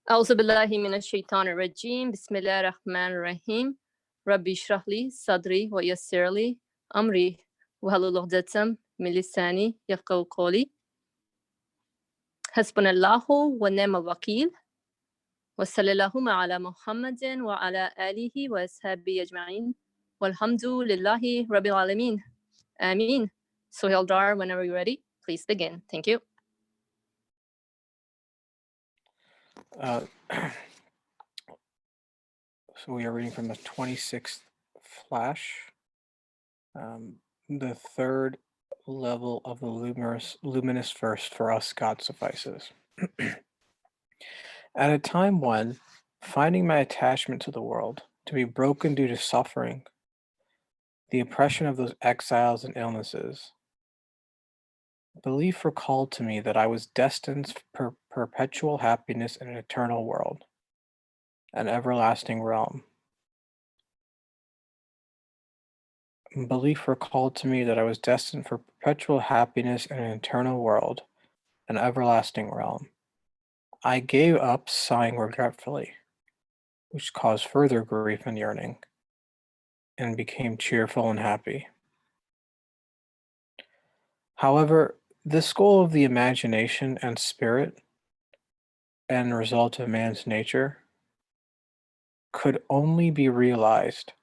أعوذ بالله من الشيطان الرجيم بسم الله الرحمن الرحيم ربي اشرح لي صدري ويسر لي أمري واحلل عقدة من لساني يفقهوا قولي حسبنا الله ونعم الوكيل وصلى اللهم على محمد وعلى آله وأصحابه أجمعين والحمد لله رب العالمين آمين. So Hildar, whenever you're ready, please begin. Thank you. So we are reading from the 26th flash, the third level of the luminous verse for us, God suffices. At a time when, finding my attachment to the world to be broken due to suffering, the oppression of those exiles and illnesses, belief recalled to me that I was destined for perpetual happiness in an eternal world, an everlasting realm. Belief recalled to me that I was destined for perpetual happiness in an eternal world, an everlasting realm. I gave up sighing regretfully, which caused further grief and yearning, and became cheerful and happy. However, this goal of the imagination and spirit, and result of man's nature, could only be realized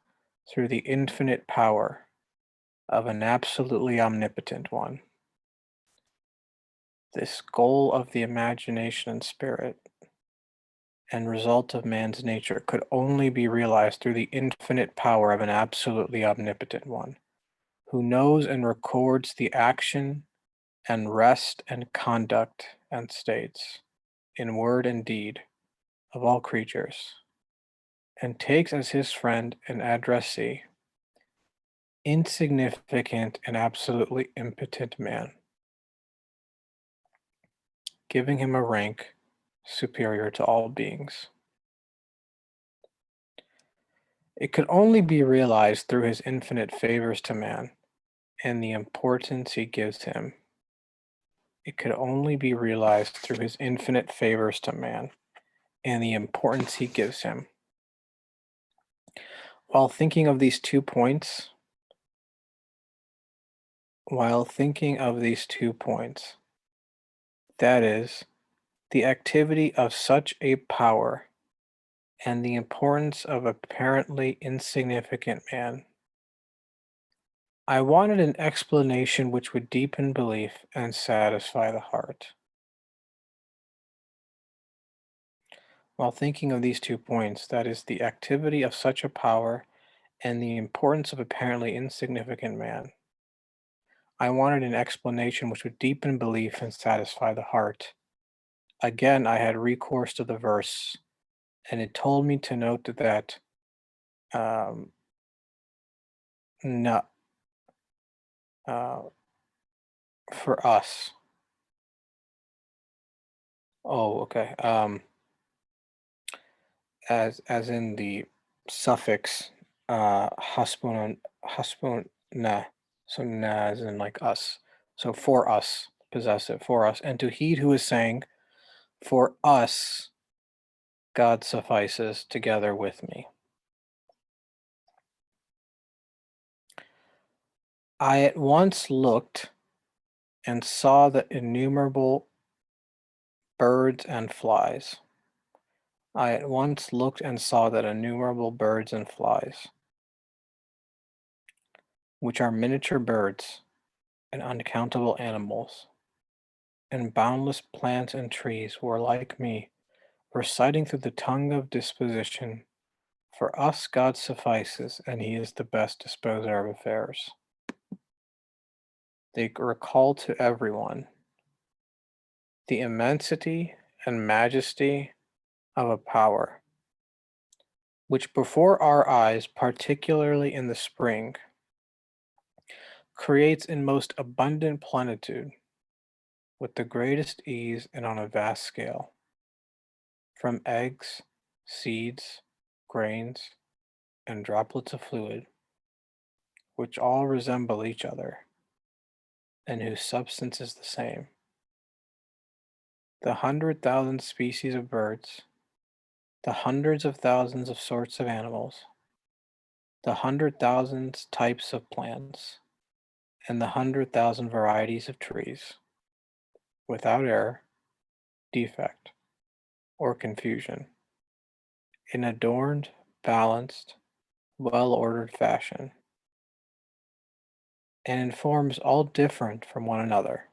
through the infinite power of an absolutely omnipotent one. This goal of the imagination and spirit and result of man's nature could only be realized through the infinite power of an absolutely omnipotent one, who knows and records the action and rest and conduct and states, in word and deed, of all creatures, and takes as his friend and addressee insignificant and absolutely impotent man, giving him a rank superior to all beings. It could only be realized through his infinite favors to man and the importance he gives him. It could only be realized through his infinite favors to man and the importance he gives him. While thinking of these 2 points, that is, the activity of such a power and the importance of apparently insignificant man, I wanted an explanation which would deepen belief and satisfy the heart. While thinking of these 2 points, that is, the activity of such a power and the importance of apparently insignificant man, I wanted an explanation which would deepen belief and satisfy the heart. Again, I had recourse to the verse, and it told me to note that no, for us. Oh, okay. As in the suffix na. So na as in like us. So for us, possessive, for us. And to he who is saying, for us, God suffices together with me. I at once looked and saw the innumerable birds and flies. I at once looked and saw that innumerable birds and flies, which are miniature birds and uncountable animals, and boundless plants and trees were like me, reciting through the tongue of disposition, for us God suffices, and he is the best disposer of affairs. They recall to everyone the immensity and majesty of a power, which before our eyes, particularly in the spring, creates in most abundant plenitude, with the greatest ease and on a vast scale, from eggs, seeds, grains, and droplets of fluid, which all resemble each other, and whose substance is the same. The 100,000 species of birds, the hundreds of thousands of sorts of animals, the 100,000 types of plants, and the 100,000 varieties of trees, without error, defect, or confusion, in adorned, balanced, well-ordered fashion, and in forms all different from one another.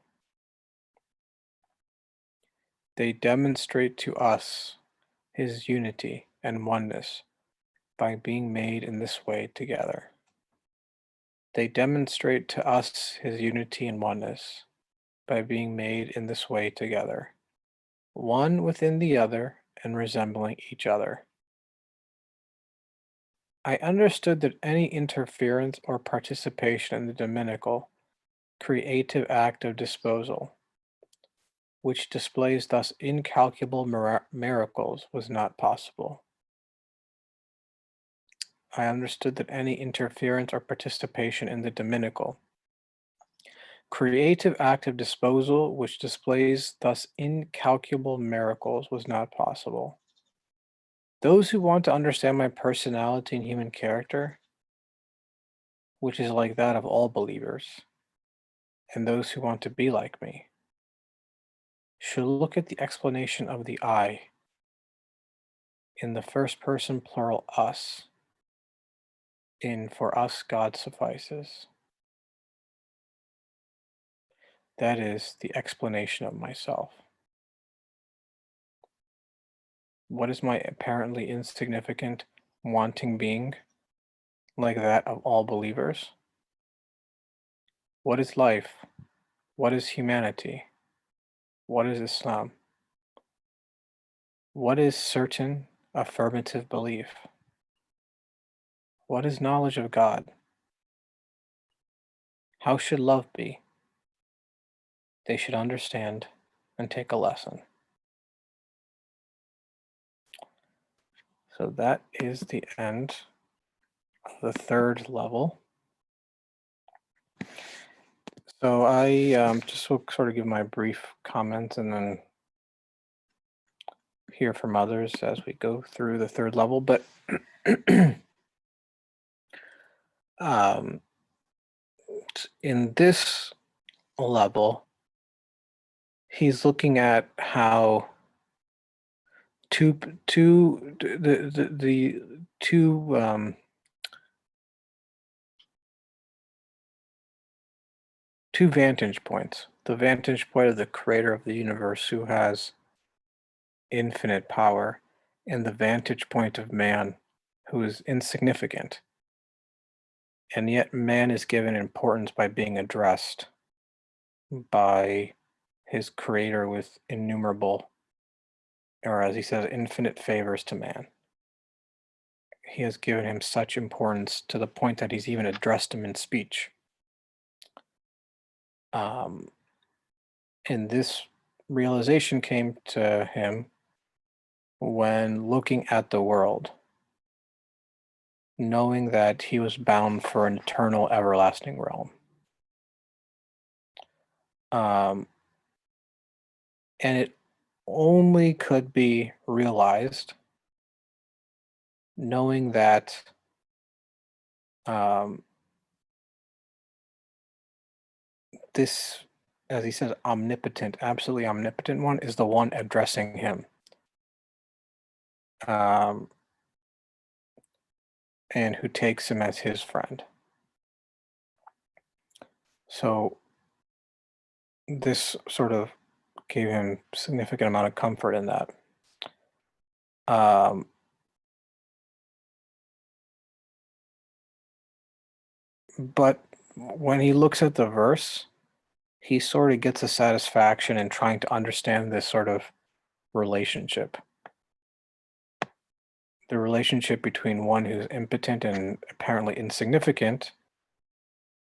They demonstrate to us his unity and oneness by being made in this way together. They demonstrate to us his unity and oneness by being made in this way together, one within the other and resembling each other. I understood that any interference or participation in the dominical, creative act of disposal, which displays thus incalculable miracles, was not possible. I understood that any interference or participation in the dominical, creative act of disposal, which displays thus incalculable miracles, was not possible. Those who want to understand my personality and human character, which is like that of all believers, and those who want to be like me, should look at the explanation of the I in the first person plural us, in for us God suffices. That is the explanation of myself. What is my apparently insignificant, wanting being, like that of all believers? What is life? What is humanity? What is Islam? What is certain, affirmative belief? What is knowledge of God? How should love be? They should understand and take a lesson. So that is the end of the third level. So I just will sort of give my brief comments and then hear from others as we go through the third level. But in this level, he's looking at how the two vantage points. The vantage point of the creator of the universe who has infinite power, and the vantage point of man who is insignificant. And yet man is given importance by being addressed by his creator with innumerable, or as he says, infinite favors to man. He has given him such importance to the point that he's even addressed him in speech. And this realization came to him when looking at the world, knowing that he was bound for an eternal, everlasting realm. And it only could be realized knowing that this, as he says, omnipotent, absolutely omnipotent one is the one addressing him. And who takes him as his friend. So this sort of gave him significant amount of comfort in that. But when he looks at the verse, he sort of gets a satisfaction in trying to understand this sort of relationship. The relationship between one who's impotent and apparently insignificant,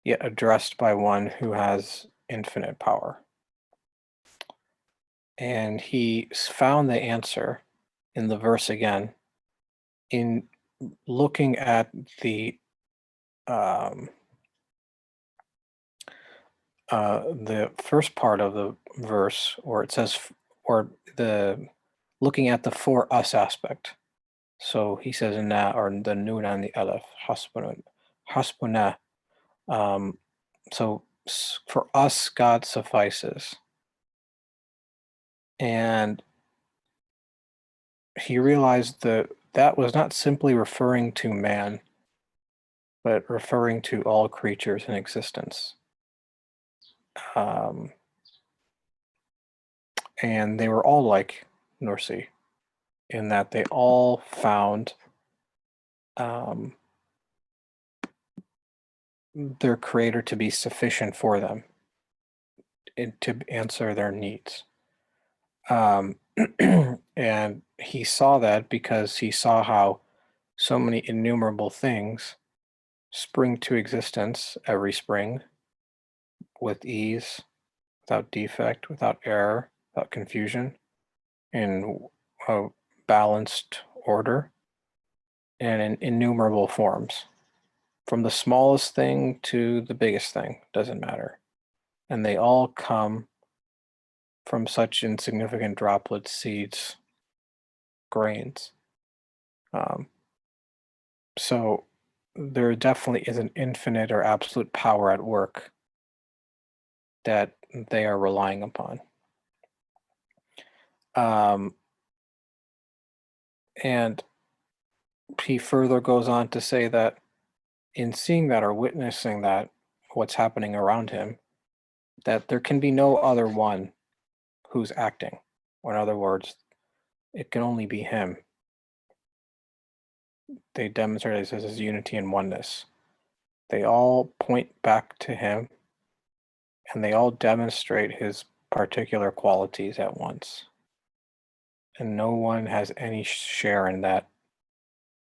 yet addressed by one who has infinite power. And he found the answer in the verse again in looking at the first part of the verse where it says, or the looking at the for us aspect, So he says in that, or the noon and the aleph, hasbuna. So for us, God suffices. And he realized that that was not simply referring to man, but referring to all creatures in existence. Um, and they were all like Nursi in that they all found their creator to be sufficient for them and to answer their needs. And he saw that because he saw how so many innumerable things spring to existence every spring with ease, without defect, without error, without confusion, in a balanced order, and in innumerable forms. From the smallest thing to the biggest thing, doesn't matter. And they all come from such insignificant droplets, seeds, grains. So there definitely is an infinite or absolute power at work that they are relying upon. And he further goes on to say that in seeing that or witnessing that, what's happening around him, that there can be no other one who's acting. Or in other words, it can only be him. They demonstrate his unity and oneness. They all point back to him, and they all demonstrate his particular qualities at once. And no one has any share in that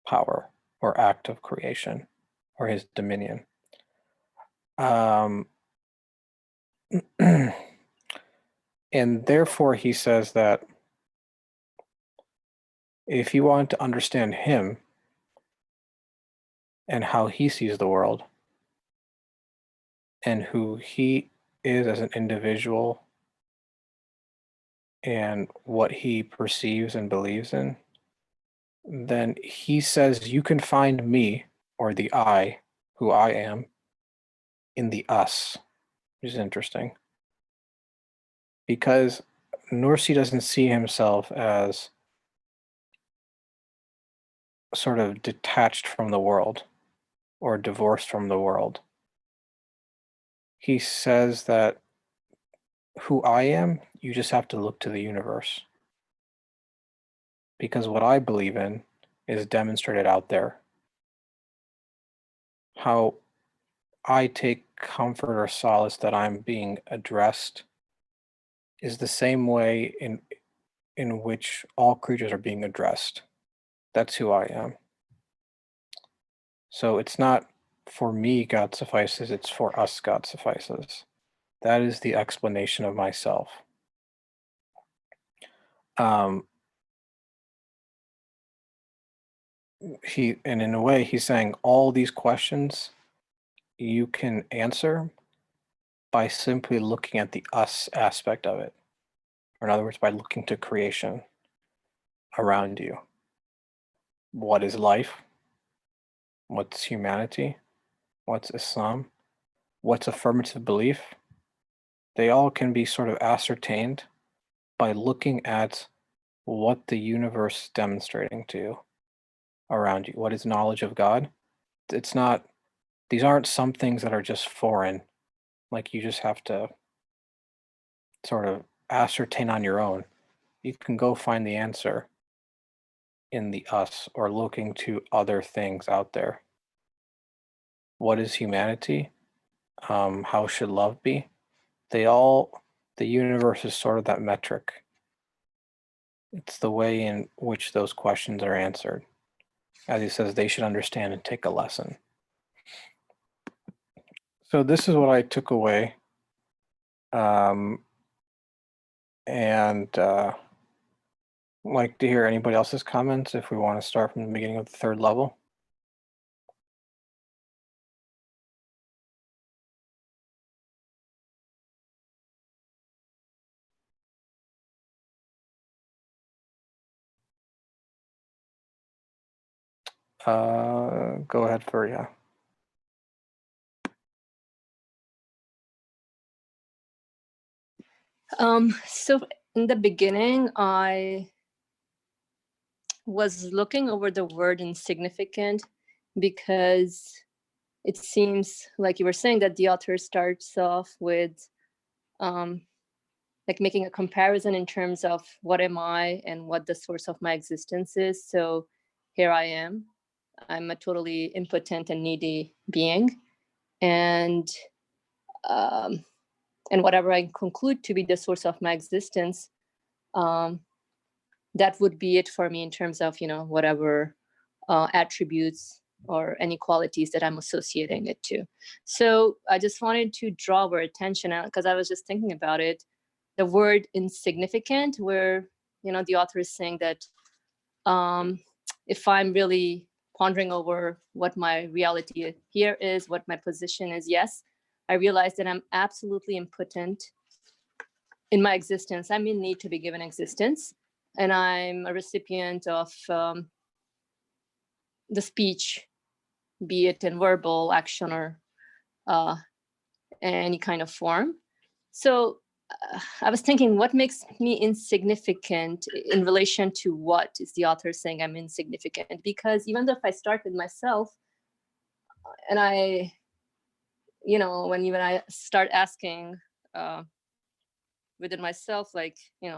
power or act of creation or his dominion. And therefore, he says that if you want to understand him and how he sees the world and who he is as an individual and what he perceives and believes in, then he says you can find me or the I, who I am, in the us, which is interesting. Because Nursi doesn't see himself as sort of detached from the world or divorced from the world. He says that who I am, you just have to look to the universe. Because what I believe in is demonstrated out there. How I take comfort or solace that I'm being addressed is the same way in which all creatures are being addressed. That's who I am. So it's not for me God suffices, it's for us God suffices. That is the explanation of myself. And in a way, he's saying all these questions you can answer by simply looking at the us aspect of it. Or in other words, by looking to creation around you. What is life? What's humanity? What's Islam? What's affirmative belief? They all can be sort of ascertained by looking at what the universe is demonstrating to you around you. What is knowledge of God? It's not, these aren't some things that are just foreign, like you just have to sort of ascertain on your own. You can go find the answer in the us or looking to other things out there. What is humanity? How should love be? The universe is sort of that metric. It's the way in which those questions are answered. As he says, they should understand and take a lesson. So this is what I took away. And like to hear anybody else's comments if we want to start from the beginning of the third level. Go ahead, Furia. So in the beginning, I was looking over the word insignificant because it seems like you were saying that the author starts off with like making a comparison in terms of what am I and what the source of my existence is. So here I am. I'm a totally impotent and needy being. And whatever I conclude to be the source of my existence, that would be it for me in terms of, whatever attributes or any qualities that I'm associating it to. So I just wanted to draw our attention out because I was just thinking about it. The word insignificant, where, the author is saying that if I'm really pondering over what my reality here is, what my position is, yes, I realize that I'm absolutely impotent in my existence. I'm in need to be given existence. And I'm a recipient of the speech, be it in verbal, action, or any kind of form. So I was thinking, what makes me insignificant in relation to what is the author saying I'm insignificant? Because even though if I start with myself, and I, when I start asking within myself, like,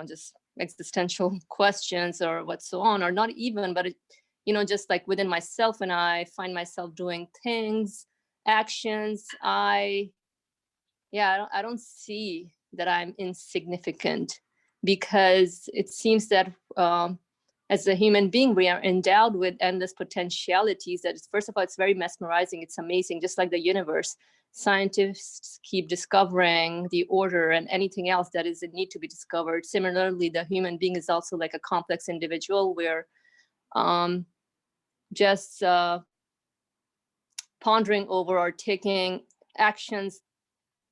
just existential questions or what so on, or not even, but, just like within myself, and I find myself doing things, actions, I don't see that I'm insignificant, because it seems that as a human being, we are endowed with endless potentialities. That is, first of all, it's very mesmerizing. It's amazing, just like the universe. Scientists keep discovering the order and anything else that is in need to be discovered. Similarly, the human being is also like a complex individual where just pondering over or taking actions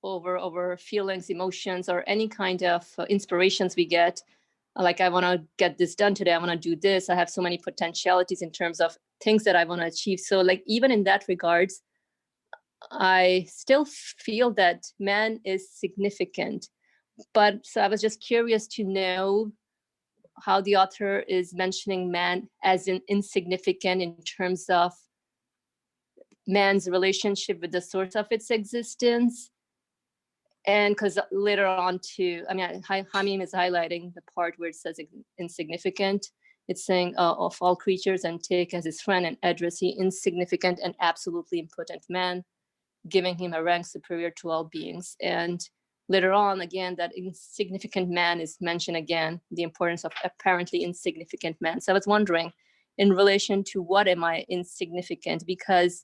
over feelings, emotions, or any kind of inspirations we get. Like, I want to get this done today. I want to do this. I have so many potentialities in terms of things that I want to achieve. So like, even in that regards, I still feel that man is significant. But so I was just curious to know how the author is mentioning man as an insignificant in terms of man's relationship with the source of its existence. And because later on too, Hamim is highlighting the part where it says insignificant. It's saying of all creatures, and take as his friend and addressee insignificant and absolutely impotent man, giving him a rank superior to all beings. And later on, again, that insignificant man is mentioned again, the importance of apparently insignificant man. So I was wondering, in relation to what am I insignificant? Because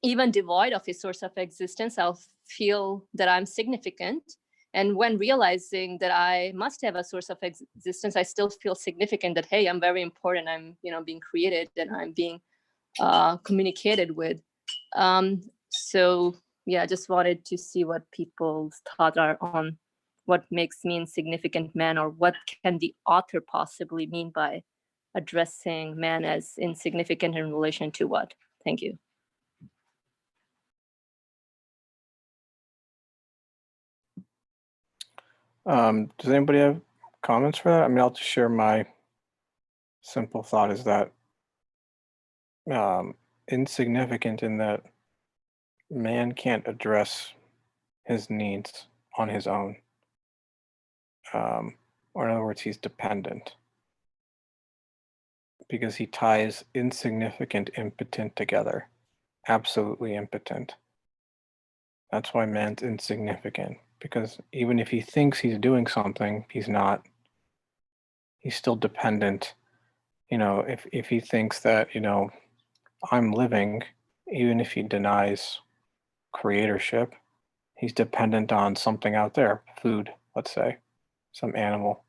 even devoid of a source of existence, I'll feel that I'm significant. And when realizing that I must have a source of existence, I still feel significant, that, hey, I'm very important. I'm, being created, and I'm being communicated with. So yeah, I just wanted to see what people's thoughts are on what makes me insignificant man, or what can the author possibly mean by addressing man as insignificant in relation to what. Thank you. Does anybody have comments for that? I mean, I'll just share my simple thought is that insignificant in that man can't address his needs on his own. Or in other words, he's dependent, because he ties insignificant, impotent together. Absolutely impotent. That's why man's insignificant, because even if he thinks he's doing something, he's not. He's still dependent. If he thinks that, I'm living, even if he denies creatorship, he's dependent on something out there, food, let's say, some animal.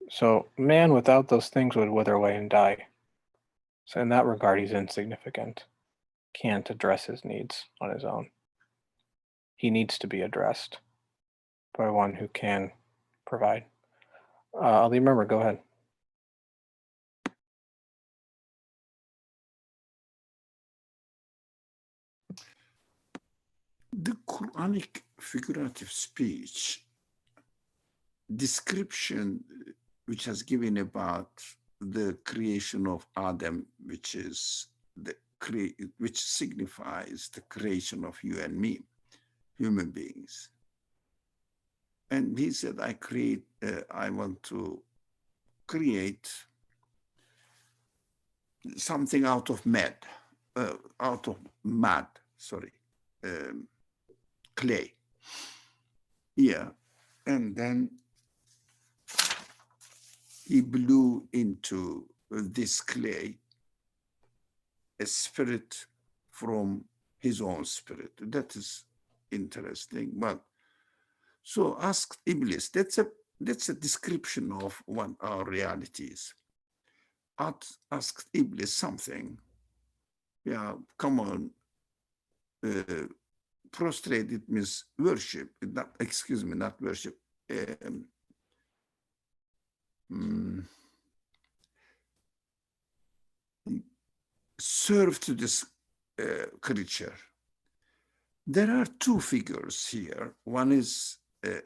So man without those things would wither away and die. So in that regard, he's insignificant. Can't address his needs on his own. He needs to be addressed by one who can provide. Ali, remember, go ahead. The Quranic figurative speech description which has given about the creation of Adam, which is which signifies the creation of you and me, human beings. And he said, I want to create something out of clay. Yeah, and then he blew into this clay a spirit from his own spirit. That is interesting. But so asked Iblis, that's a description of what our reality is. Asked Iblis something. Yeah, come on. Prostrated means worship. Not worship. Serve to this creature. There are two figures here. One is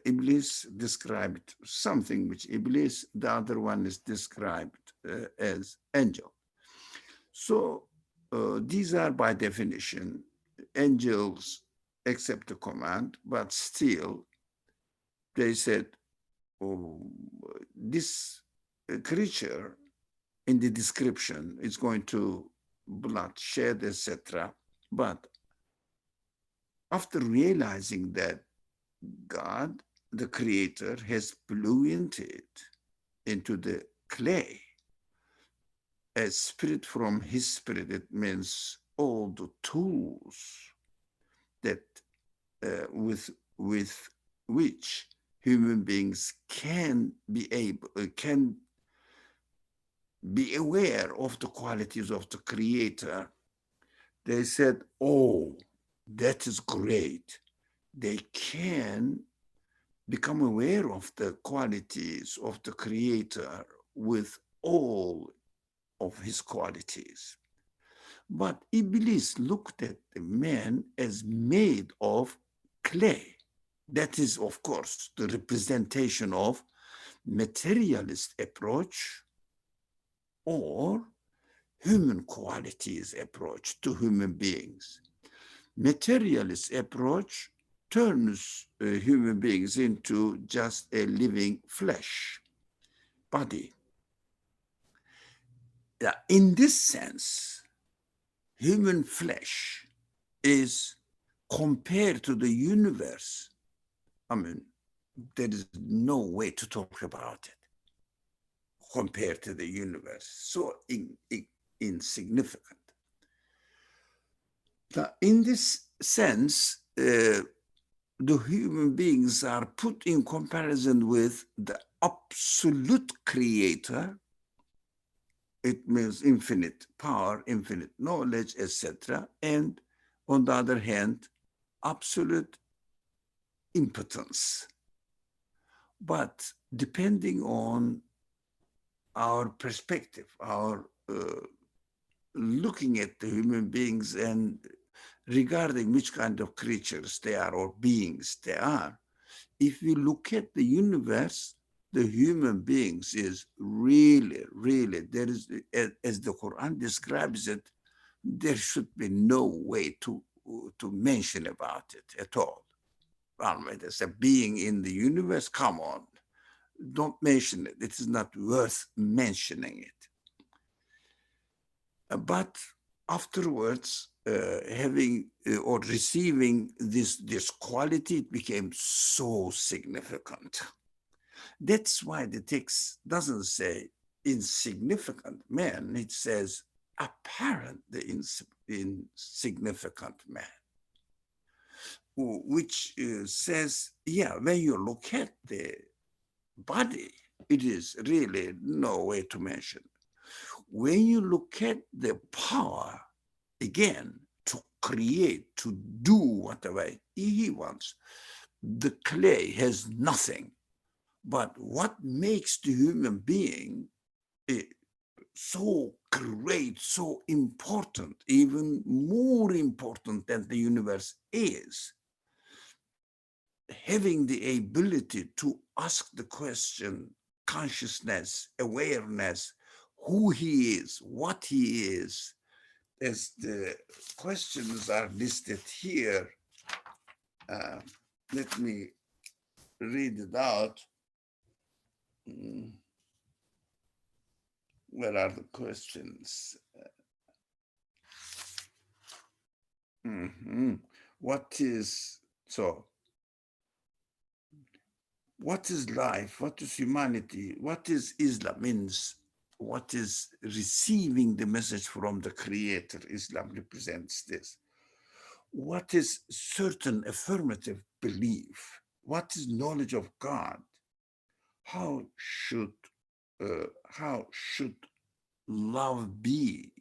Iblis described something which Iblis, the other one is described as angel. So these are by definition, angels accept the command, but still they said, oh, this creature in the description is going to bloodshed, etc. But after realizing that God, the creator, has blew into the clay, a spirit from his spirit, it means all the tools that with which human beings can be aware of the qualities of the creator. They said, oh, that is great. They can become aware of the qualities of the creator with all of his qualities. But Iblis looked at the man as made of clay. That is, of course, the representation of materialist approach or human qualities approach to human beings. Materialist approach turns human beings into just a living flesh body. In this sense, human flesh is compared to the universe. I mean, there is no way to talk about it compared to the universe. So insignificant. In this sense, the human beings are put in comparison with the absolute creator. It means infinite power, infinite knowledge, etc. And on the other hand, absolute impotence. But depending on our perspective, our looking at the human beings and regarding which kind of creatures they are or beings they are, if we look at the universe, the human beings is really, there is, as the Quran describes it, there should be no way to mention about it at all. There's a being in the universe, come on, don't mention it. It is not worth mentioning it. But afterwards, having or receiving this quality, it became so significant. That's why the text doesn't say insignificant man, it says apparently insignificant man, which says, yeah, when you look at the body, it is really no way to mention. When you look at the power, again, to create, to do whatever he wants, the clay has nothing. But what makes the human being so great, so important, even more important than the universe is, having the ability to ask the question, consciousness, awareness, who he is, what he is, as the questions are listed here. Let me read it out. Where are the questions? What is life? What is humanity? What is Islam? Means what is receiving the message from the Creator? Islam represents this. What is certain affirmative belief? What is knowledge of God? How should love be?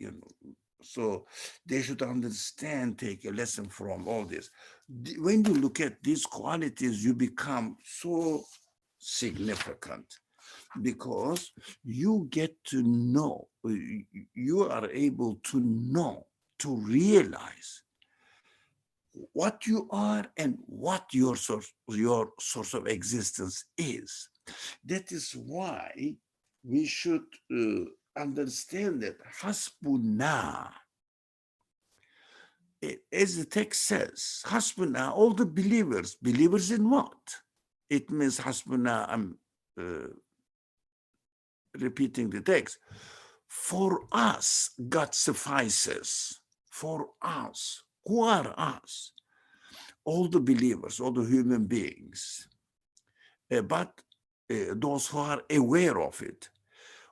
So they should understand, take a lesson from all this. When you look at these qualities, you become so significant, because you get to know, you are able to know, to realize what you are and what your source of existence is. That is why we should understand that hasbuna, as the text says, hasbuna, all the believers in what? It means hasbuna, I'm repeating the text. For us, God suffices. For us. Who are us? All the believers, all the human beings. But those who are aware of it.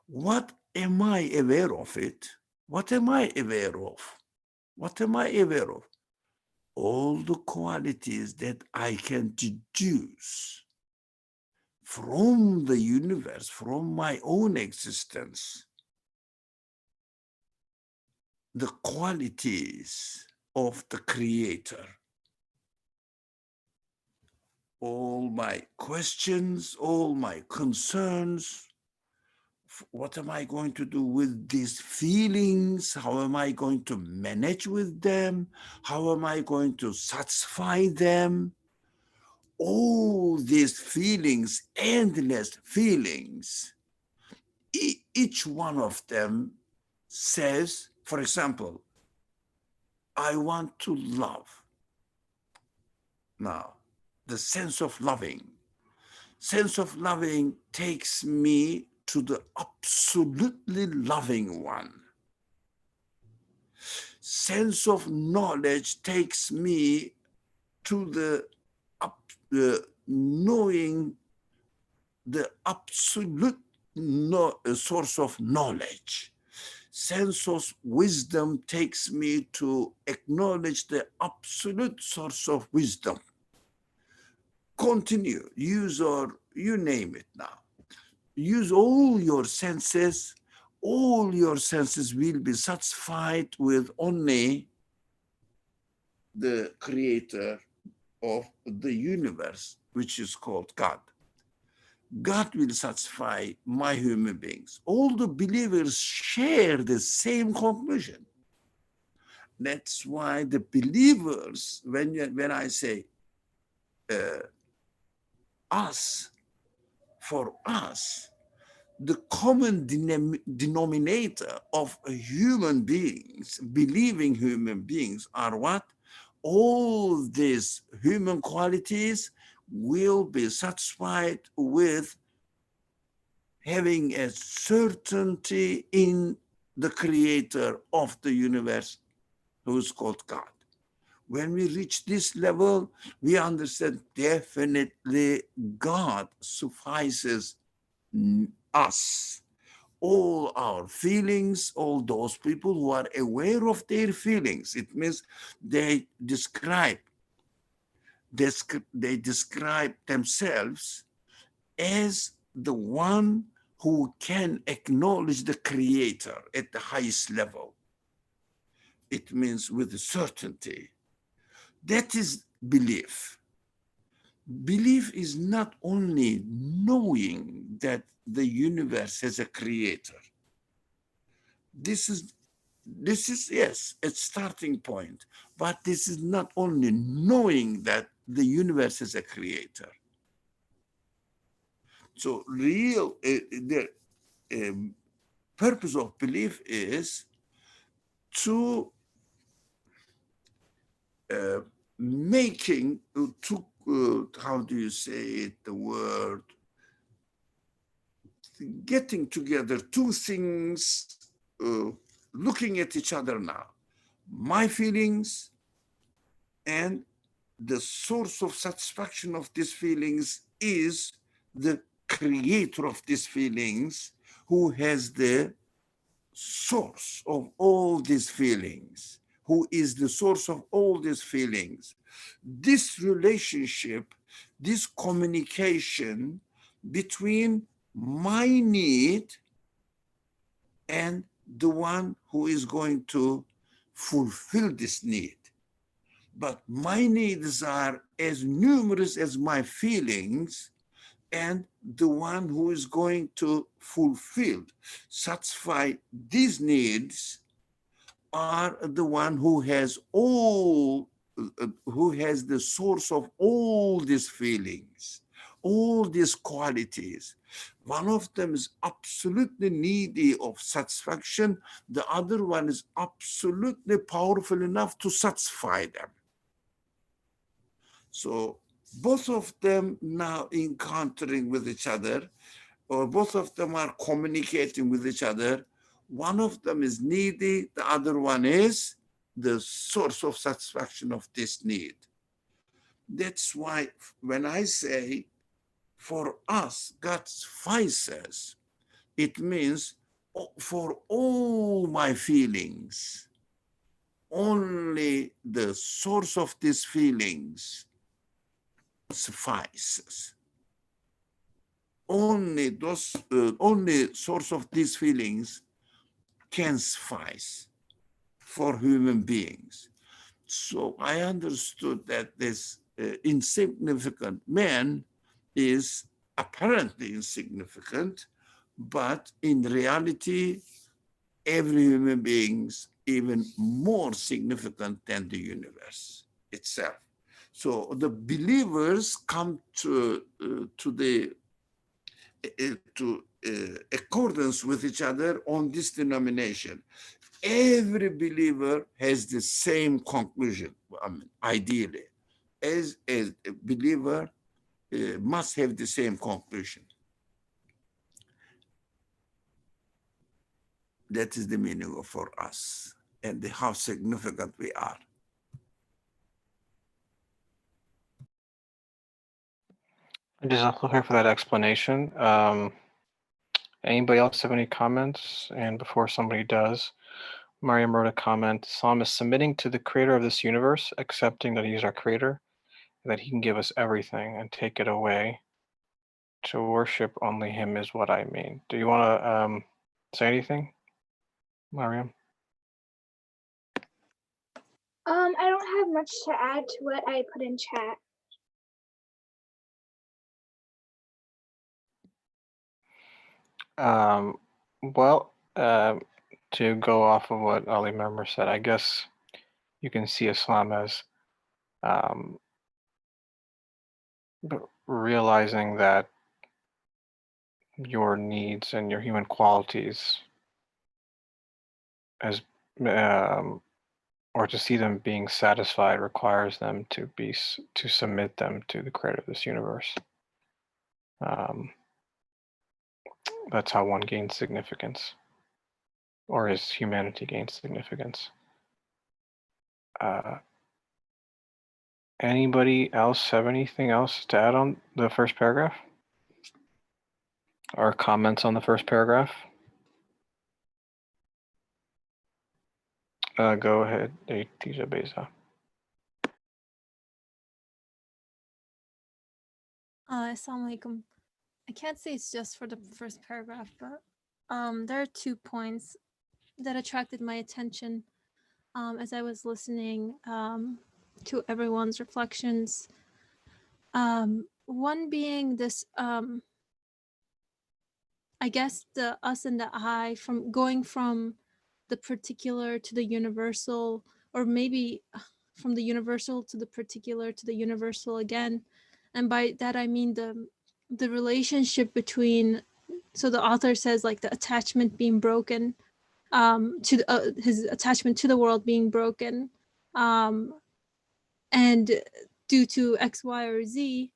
What am I aware of it? What am I aware of? What am I aware of? All the qualities that I can deduce from the universe, from my own existence. The qualities of the Creator. All my questions, all my concerns, what am I going to do with these feelings? How am I going to manage with them? How am I going to satisfy them? All these feelings, endless feelings, each one of them says, for example, I want to love. Now, the sense of loving takes me to the absolutely loving one. Sense of knowledge takes me to the knowing the absolute source of knowledge. Sense of wisdom takes me to acknowledge the absolute source of wisdom. Continue, use, or you name it now. Use all your senses will be satisfied with only the Creator of the universe, which is called God. God will satisfy my human beings. All the believers share the same conclusion. That's why the believers, when I say us, for us, the common denominator of human beings, believing human beings, are what? All these human qualities will be satisfied with having a certainty in the Creator of the universe, who is called God. When we reach this level, we understand definitely God suffices us. All our feelings, all those people who are aware of their feelings, it means they describe themselves as the one who can acknowledge the Creator at the highest level. It means with certainty. That is belief. Belief is not only knowing that the universe has a Creator. This is yes, a starting point, but this is not only knowing that the universe is a creator. So the purpose of belief is to making, how do you say it, the word, getting together two things, looking at each other now. My feelings and the source of satisfaction of these feelings is the creator of these feelings, who has the source of all these feelings, who is the source of all these feelings. This relationship, this communication between my need and the one who is going to fulfill this need. But my needs are as numerous as my feelings, and the one who is going to fulfill, satisfy these needs are the one who has the source of all these feelings, all these qualities. One of them is absolutely needy of satisfaction. The other one is absolutely powerful enough to satisfy them. So both of them now encountering with each other, or both of them are communicating with each other. One of them is needy, the other one is the source of satisfaction of this need. That's why when I say, for us, God's vices, it means for all my feelings, only the source of these feelings suffices. Only source of these feelings can suffice for human beings. So I understood that this insignificant man is apparently insignificant, but in reality, every human being is even more significant than the universe itself. So the believers come to accordance with each other on this denomination. Every believer has the same conclusion, I mean, ideally. As a believer must have the same conclusion. That is the meaning of for us and how significant we are. Jazakallah for that explanation. Anybody else have any comments? And before somebody does, Mariam wrote a comment. Islam is submitting to the creator of this universe, accepting that he's our creator, and that he can give us everything and take it away. To worship only him is what I mean. Do you want to say anything, Mariam? I don't have much to add to what I put in chat. Well, to go off of what Ali Member said, I guess you can see Islam as realizing that your needs and your human qualities as or to see them being satisfied requires them to submit them to the creator of this universe. That's how one gains significance, or his humanity gains significance. Anybody else have anything else to add on the first paragraph? Or comments on the first paragraph? Go ahead, Tija Beza. Assalamu alaikum. I can't say it's just for the first paragraph, but there are 2 points that attracted my attention as I was listening to everyone's reflections. One being this, I guess the us and the I, from going from the particular to the universal, or maybe from the universal to the particular to the universal again. And by that I mean the relationship between, so the author says like the attachment being broken, to his attachment to the world being broken, and due to X, Y, or Z,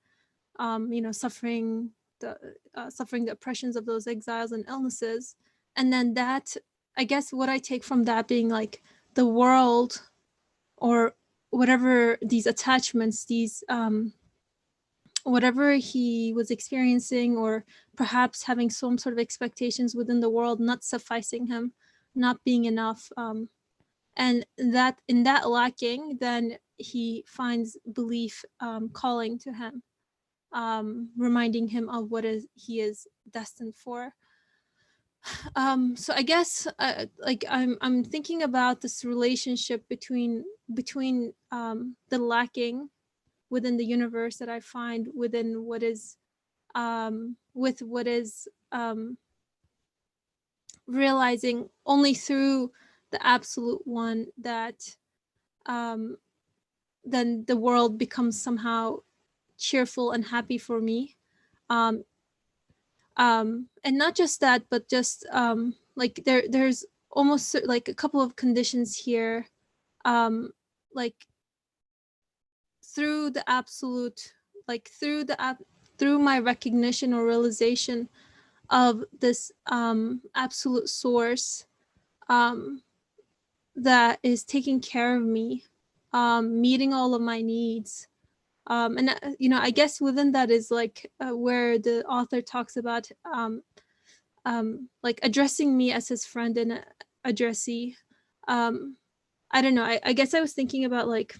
suffering the oppressions of those exiles and illnesses. And then that, I guess what I take from that being like the world, or whatever these attachments, these whatever he was experiencing, or perhaps having some sort of expectations within the world not sufficing him, not being enough, and that in that lacking, then he finds belief calling to him, reminding him of what he is destined for. So I guess like I'm thinking about this relationship between the lacking within the universe that I find within what is with what is realizing only through the absolute one, that then the world becomes somehow cheerful and happy for me. And not just that, but just like there's almost like a couple of conditions here, like through the absolute, like through my recognition or realization of this absolute source that is taking care of me, meeting all of my needs. And I guess within that is like where the author talks about like addressing me as his friend and addressee. I don't know. I guess I was thinking about like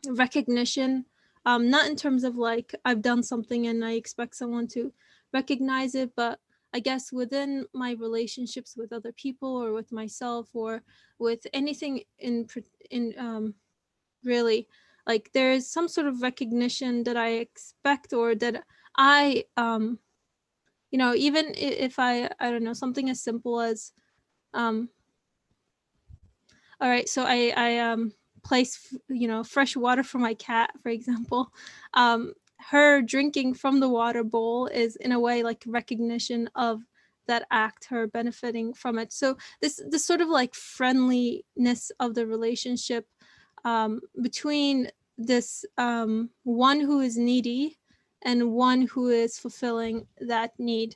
recognition, not in terms of like I've done something and I expect someone to recognize it, but I guess within my relationships with other people or with myself or with anything in really, like there is some sort of recognition that I expect, or that I even if I don't know, something as simple as all right, so I place fresh water for my cat, for example. Her drinking from the water bowl is in a way like recognition of that act, her benefiting from it. So this sort of like friendliness of the relationship between this one who is needy and one who is fulfilling that need.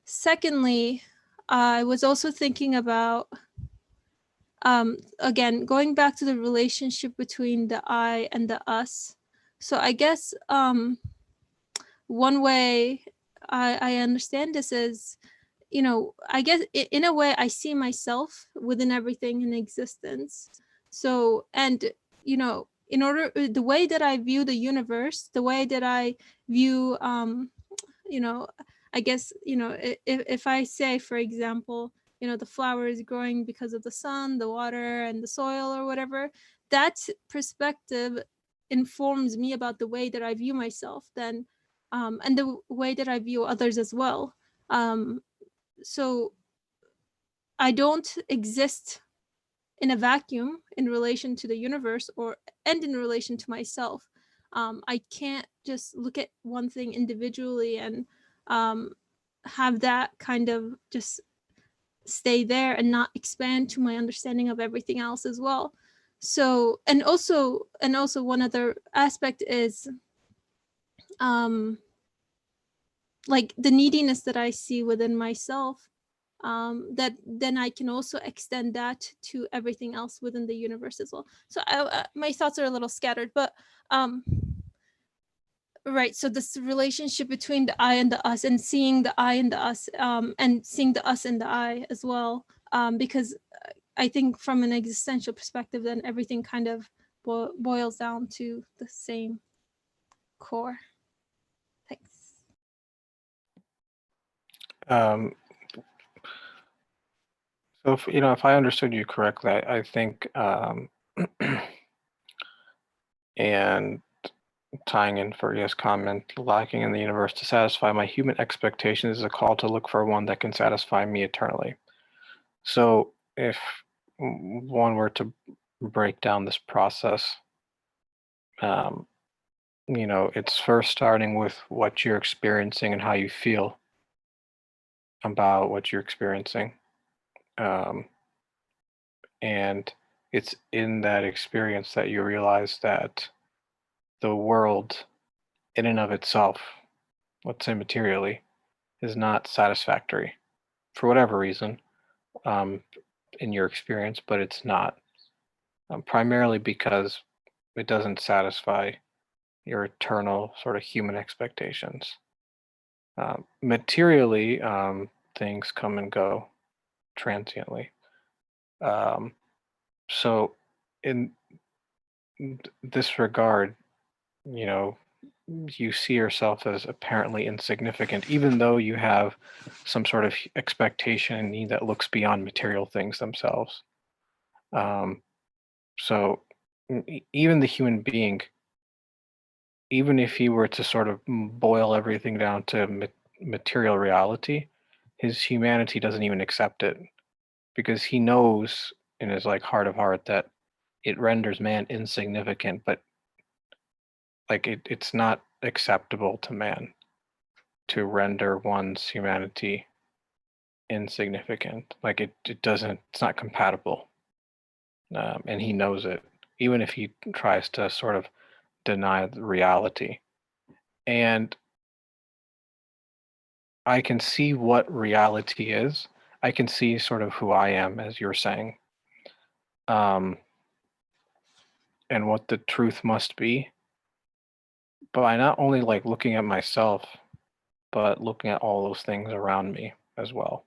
Secondly, I was also thinking about again, going back to the relationship between the I and the us. So I guess one way I understand this is, I guess in a way I see myself within everything in existence. So, and, in order, the way that I view the universe, the way that I view, I guess, if I say, for example, the flower is growing because of the sun, the water, and the soil or whatever, that perspective informs me about the way that I view myself then, and the way that I view others as well. So I don't exist in a vacuum in relation to the universe and in relation to myself. I can't just look at one thing individually and have that kind of just stay there and not expand to my understanding of everything else as well. So, and also one other aspect is like the neediness that I see within myself, that then I can also extend that to everything else within the universe as well. So my thoughts are a little scattered, but right. So this relationship between the I and the us, and seeing the I and the us, and seeing the us and the I as well, because I think from an existential perspective, then everything kind of boils down to the same core. Thanks. So if I understood you correctly, I think, and tying in Furia's comment, lacking in the universe to satisfy my human expectations is a call to look for one that can satisfy me eternally. So if one were to break down this process, it's first starting with what you're experiencing and how you feel about what you're experiencing. And it's in that experience that you realize that the world in and of itself, let's say materially, is not satisfactory for whatever reason in your experience, but it's not. Primarily because it doesn't satisfy your eternal sort of human expectations. Materially, things come and go transiently. So in this regard, you see yourself as apparently insignificant, even though you have some sort of expectation and need that looks beyond material things themselves. So even the human being, even if he were to sort of boil everything down to material reality, his humanity doesn't even accept it, because he knows in his heart of heart that it renders man insignificant, but it's not acceptable to man to render one's humanity insignificant. It's not compatible. And he knows it, even if he tries to sort of deny the reality. And I can see what reality is. I can see sort of who I am, as you're saying, and what the truth must be, by not only looking at myself, but looking at all those things around me as well,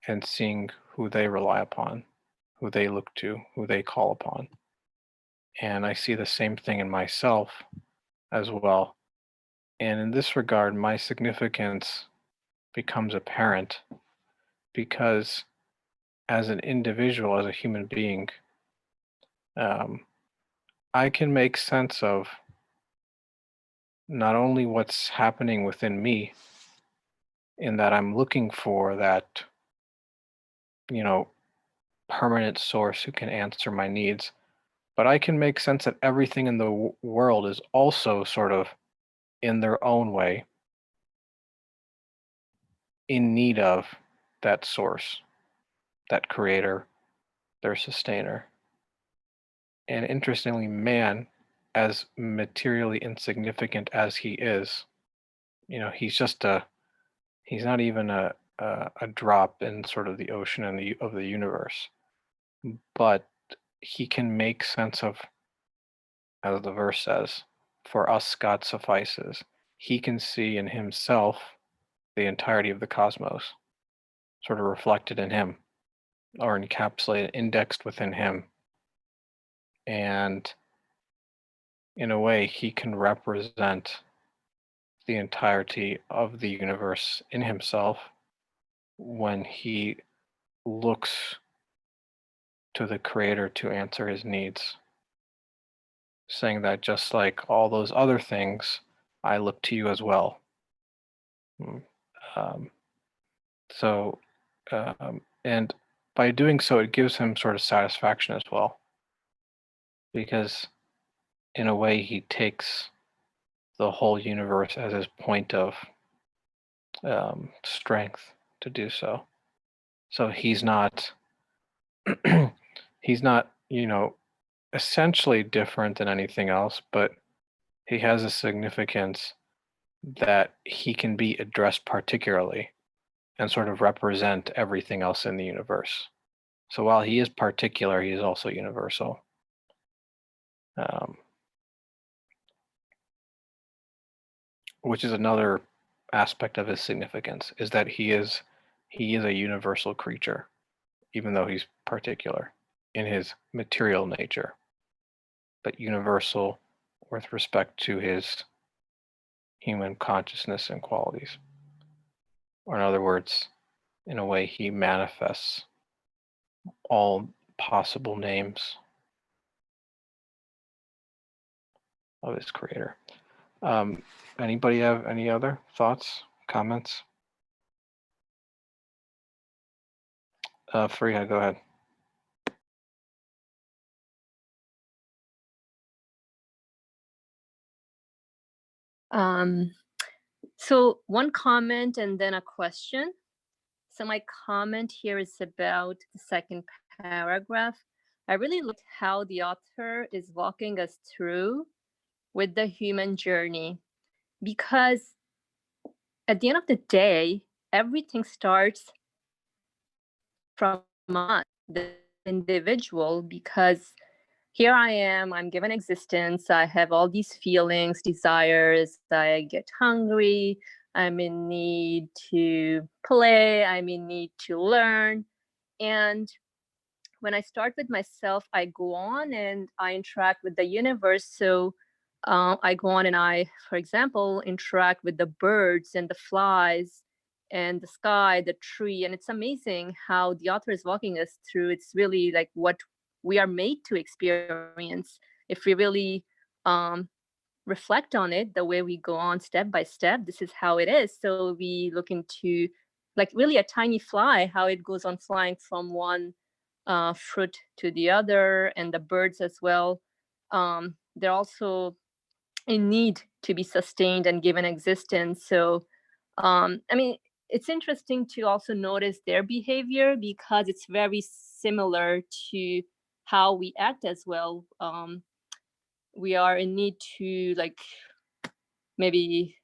and seeing who they rely upon, who they look to, who they call upon. And I see the same thing in myself as well. And in this regard, my significance becomes apparent, because as an individual, as a human being, I can make sense of not only what's happening within me, in that I'm looking for that, permanent source who can answer my needs, but I can make sense that everything in the world is also sort of, in their own way, in need of that source, that creator, their sustainer. And interestingly, man, as materially insignificant as he is, he's not even a drop in sort of the ocean and of the universe, but he can make sense of, as the verse says, for us God suffices. He can see in himself the entirety of the cosmos, sort of reflected in him, or encapsulated, indexed within him. And in a way, he can represent the entirety of the universe in himself when he looks to the creator to answer his needs, saying that just like all those other things, I look to you as well. And by doing so, it gives him sort of satisfaction as well, because in a way he takes the whole universe as his point of strength to do so. So he's not he's not, essentially different than anything else, but he has a significance that he can be addressed particularly and sort of represent everything else in the universe. So while he is particular, he is also universal. Which is another aspect of his significance, is that he is a universal creature, even though he's particular in his material nature, but universal with respect to his human consciousness and qualities. Or in other words, in a way, he manifests all possible names of his creator. Anybody have any other thoughts, comments? Fariha, go ahead. So one comment and then a question. So my comment here is about the second paragraph. I really looked how the author is walking us through with the human journey, because at the end of the day, everything starts from us, the individual, because here I am, I'm given existence, I have all these feelings, desires, I get hungry, I'm in need to play, I'm in need to learn. And when I start with myself, I go on and I interact with the universe. So I go on and I, for example, interact with the birds and the flies and the sky, the tree. And it's amazing how the author is walking us through. It's really like what we are made to experience if we really reflect on it, the way we go on step by step. This is how it is. So we look into like really a tiny fly, how it goes on flying from one fruit to the other, and the birds as well. They're also in need to be sustained and given existence. So, I mean, it's interesting to also notice their behavior because it's very similar to how we act as well. We are in need to like maybe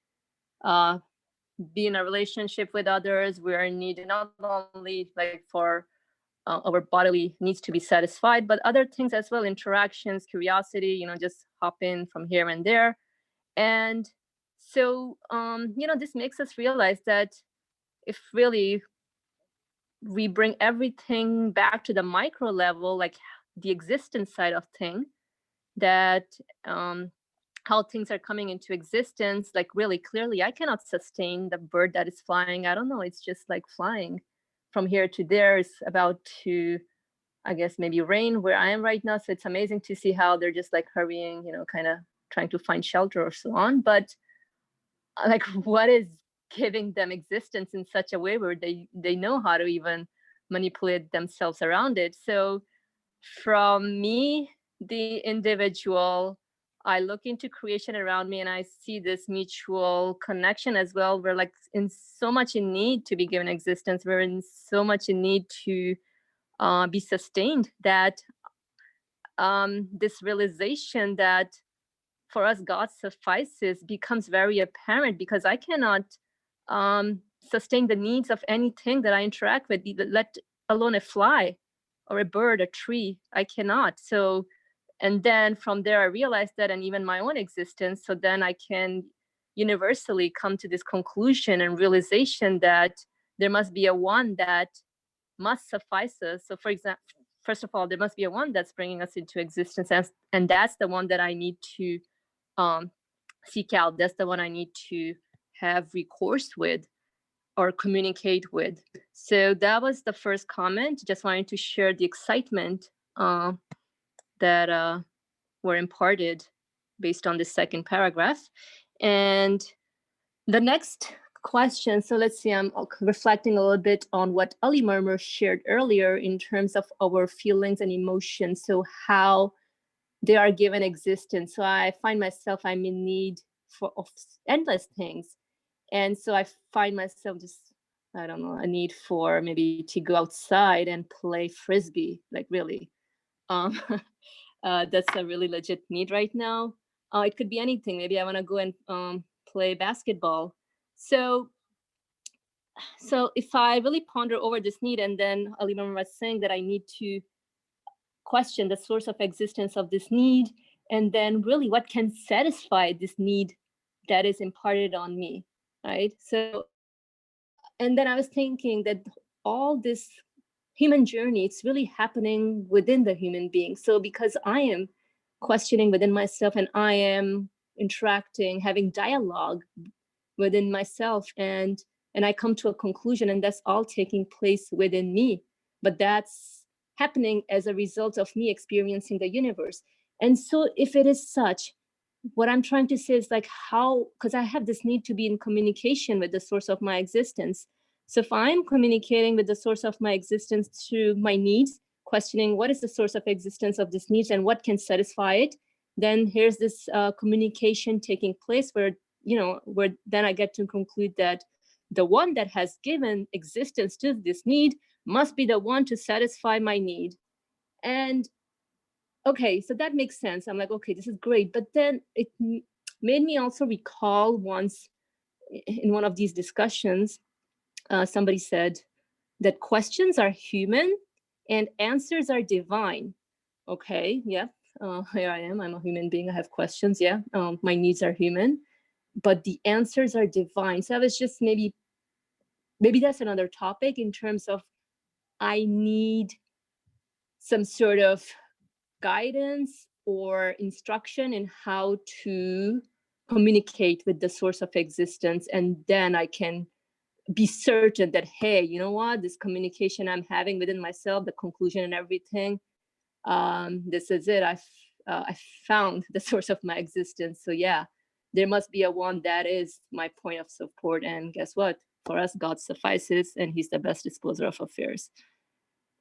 be in a relationship with others. We are in need not only like for our bodily needs to be satisfied, but other things as well, interactions, curiosity, you know, just hop in from here and there. And so, you know, this makes us realize that if really we bring everything back to the micro level, like the existence side of thing, that how things are coming into existence, like really clearly, I cannot sustain the bird that is flying. I don't know, it's just like flying from here to there. Is about to, I guess, maybe rain where I am right now. So it's amazing to see how they're just like hurrying, you know, kind of trying to find shelter or so on. But like, what is giving them existence in such a way where they know how to even manipulate themselves around it? So from me, the individual, I look into creation around me and I see this mutual connection as well. We're like in so much in need to be given existence. We're in so much in need to be sustained, that this realization that for us God suffices becomes very apparent, because I cannot sustain the needs of anything that I interact with, let alone a fly or a bird, a tree. I cannot. So, and then from there I realized that, and even my own existence. So then I can universally come to this conclusion and realization that there must be a one that must suffice us. So for example, first of all, there must be a one that's bringing us into existence, and that's the one that I need to seek out. That's the one I need to have recourse with or communicate with. So that was the first comment. Just wanted to share the excitement that were imparted based on the second paragraph. And the next question, so let's see, I'm reflecting a little bit on what Ali Murmur shared earlier in terms of our feelings and emotions, so how they are given existence. So I find myself, I'm in need of endless things. And so I find myself just, I don't know, a need for maybe to go outside and play Frisbee, like really. That's a really legit need right now. It could be anything. Maybe I want to go and play basketball. So if I really ponder over this need, and then Ali Murmur was saying that I need to question the source of existence of this need, and then really what can satisfy this need that is imparted on me, right? So, and then I was thinking that all this human journey, it's really happening within the human being. So because I am questioning within myself, and I am interacting, having dialogue within myself, and I come to a conclusion, and that's all taking place within me. But that's happening as a result of me experiencing the universe. And so if it is such, what I'm trying to say is like how, because I have this need to be in communication with the source of my existence. So if I'm communicating with the source of my existence through my needs, questioning what is the source of existence of these needs and what can satisfy it, then here's this communication taking place where you know, where then I get to conclude that the one that has given existence to this need must be the one to satisfy my need. And okay, so that makes sense. I'm like, okay, this is great. But then it made me also recall once in one of these discussions, somebody said that questions are human and answers are divine. Okay, yeah, here I am. I'm a human being. I have questions. Yeah, my needs are human, but the answers are divine. So I was just maybe that's another topic in terms of I need some sort of guidance or instruction in how to communicate with the source of existence, and then I can be certain that, hey, you know what, this communication I'm having within myself, the conclusion and everything, this is it. I found the source of my existence. So yeah, there must be a one that is my point of support. And guess what? For us, God suffices, and He's the best disposer of affairs.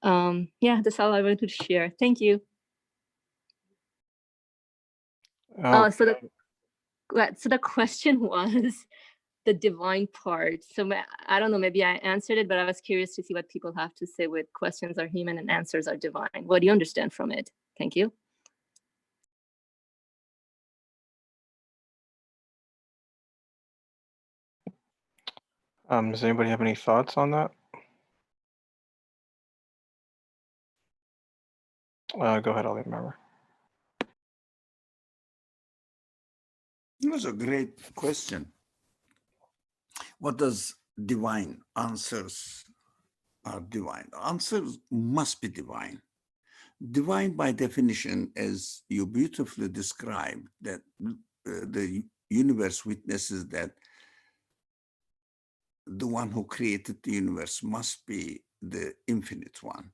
Yeah, that's all I wanted to share. Thank you. So the question was the divine part. So I don't know, maybe I answered it, but I was curious to see what people have to say with questions are human and answers are divine. What do you understand from it? Thank you. Does anybody have any thoughts on that? Go ahead, I'll remember. That's a great question. What does divine answers are divine? Answers must be divine. Divine by definition, as you beautifully described, that the universe witnesses that the one who created the universe must be the infinite one,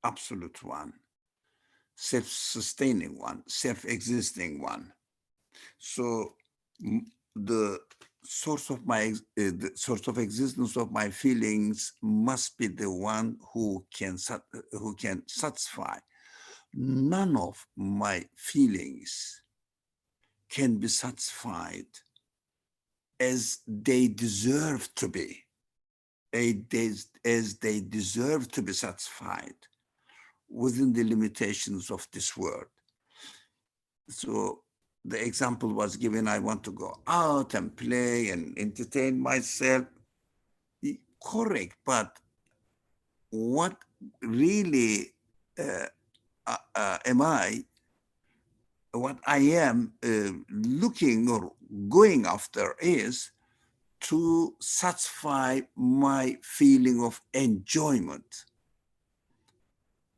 absolute one, self-sustaining one, self-existing one. So the source of the source of existence of my feelings must be the one who can satisfy. None of my feelings can be satisfied as they deserve to be, as they deserve to be satisfied within the limitations of this world. So the example was given, I want to go out and play and entertain myself. Correct, but what really am I, what I am looking or going after is to satisfy my feeling of enjoyment.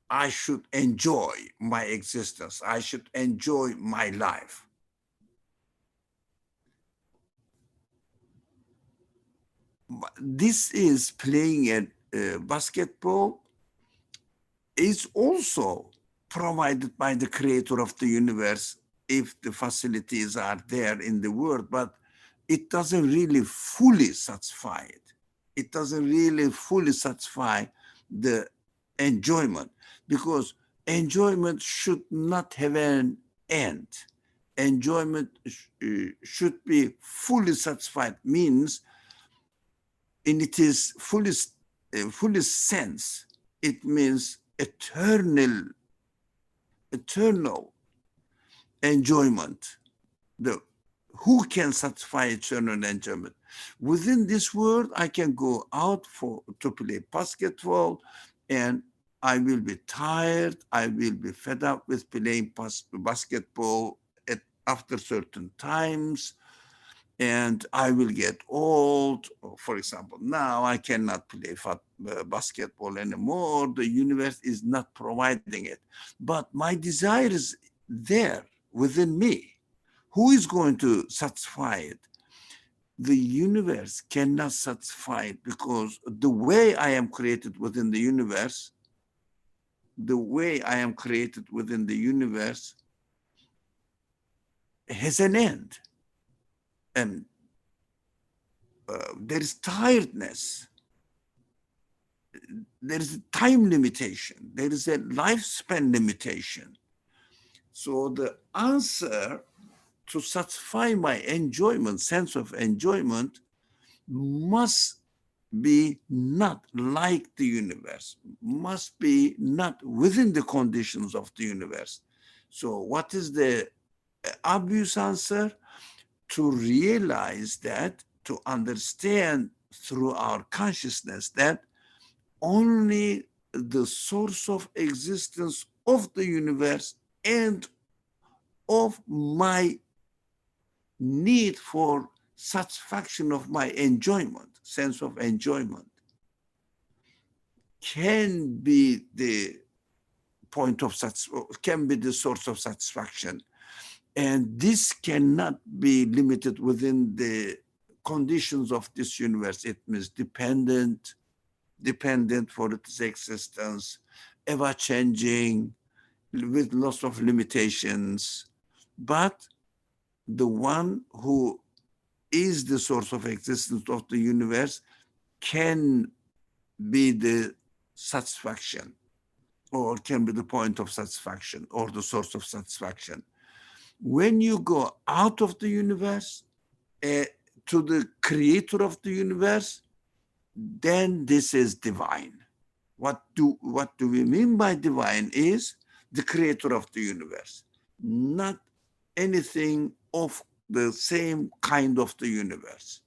I should enjoy my existence. I should enjoy my life. This is playing a basketball is also provided by the creator of the universe if the facilities are there in the world, but it doesn't really fully satisfy it. It doesn't really fully satisfy the enjoyment, because enjoyment should not have an end. Enjoyment should be fully satisfied, means in its fullest sense, it means eternal enjoyment. Who can satisfy eternal enjoyment? Within this world, I can go out to play basketball, and I will be tired. I will be fed up with playing basketball after certain times, and I will get old. For example, now I cannot play basketball anymore. The universe is not providing it, but my desire is there within me. Who is going to satisfy it? The universe cannot satisfy it, because the way I am created within the universe, has an end. And there is tiredness. There is a time limitation. There is a lifespan limitation. So the answer to satisfy my enjoyment, sense of enjoyment, must be not like the universe, must be not within the conditions of the universe. So what is the obvious answer? To realize that, to understand through our consciousness that only the source of existence of the universe and of my need for satisfaction of my enjoyment, sense of enjoyment, can be the point of can be the source of satisfaction. And this cannot be limited within the conditions of this universe. It means dependent for its existence, ever-changing, with lots of limitations. But the one who is the source of existence of the universe can be the satisfaction, or can be the point of satisfaction, or the source of satisfaction. When you go out of the universe to the creator of the universe, then this is divine. What do we mean by divine is the creator of the universe, not anything of the same kind of the universe.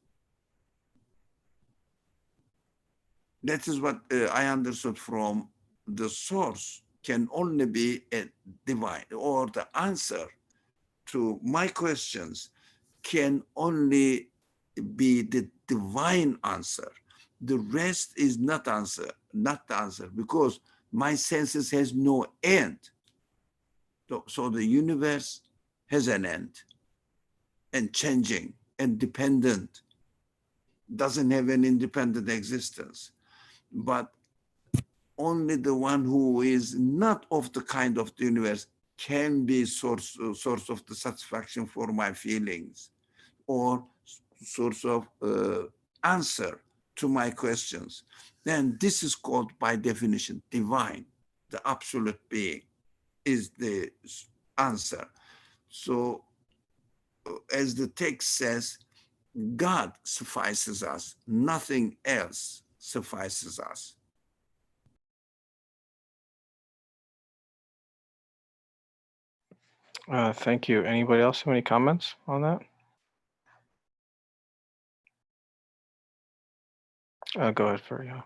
That is what I understood from the source can only be a divine, or the answer to my questions can only be the divine answer. The rest is not the answer, because my senses has no end. So the universe has an end, and changing and dependent, doesn't have an independent existence. But only the one who is not of the kind of the universe can be source of the satisfaction for my feelings, or source of answer to my questions. Then this is called, by definition, divine. The absolute being is the answer. So as the text says, God suffices us, nothing else suffices us. Thank you. Anybody else have any comments on that? Go ahead, Faria.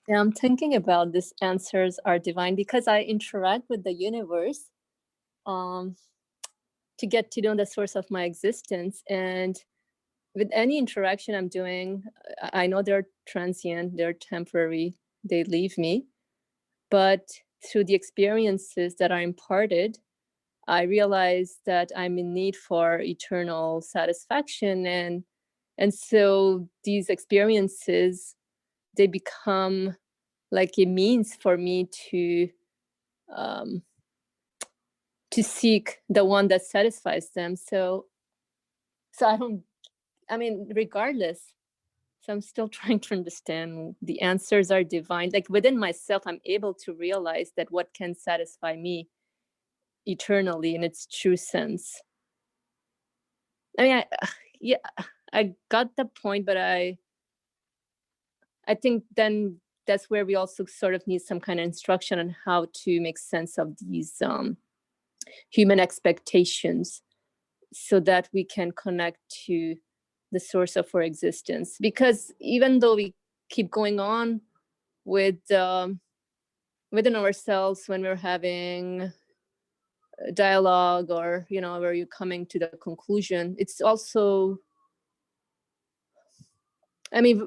Yeah, I'm thinking about these answers are divine because I interact with the universe to get to know the source of my existence. And with any interaction I'm doing, I know they're transient, they're temporary, they leave me. But through the experiences that are imparted, I realize that I'm in need for eternal satisfaction. And so these experiences, they become like a means for me to seek the one that satisfies them. So I mean, regardless, so I'm still trying to understand the answers are divine. Like within myself, I'm able to realize that what can satisfy me eternally in its true sense. I mean, I got the point, but I think then that's where we also sort of need some kind of instruction on how to make sense of these human expectations so that we can connect to the source of our existence. Because even though we keep going on with within ourselves when we're having a dialogue, or where you're coming to the conclusion, it's also, I mean,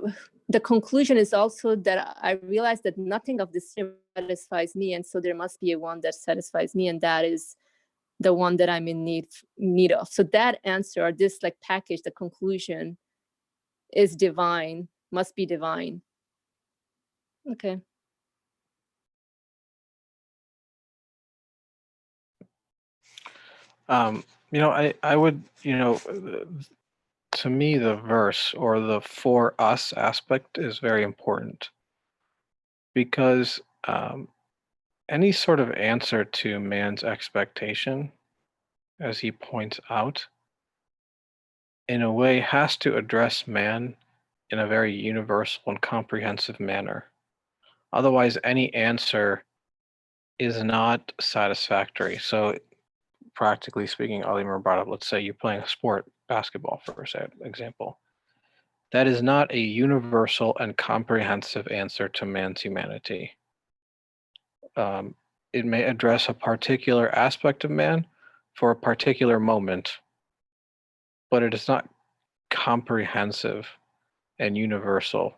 the conclusion is also that I realize that nothing of this satisfies me, and so there must be a one that satisfies me, and that is the one that I'm in need of. So that answer, or this like package, the conclusion, is divine, must be divine. Okay. I would, to me, the verse or the for us aspect is very important, because any sort of answer to man's expectation as he points out, in a way has to address man in a very universal and comprehensive manner. Otherwise, any answer is not satisfactory. So, practically speaking, Alimar brought up, let's say you're playing a sport, basketball, for example. That is not a universal and comprehensive answer to man's humanity. It may address a particular aspect of man for a particular moment, but it is not comprehensive and universal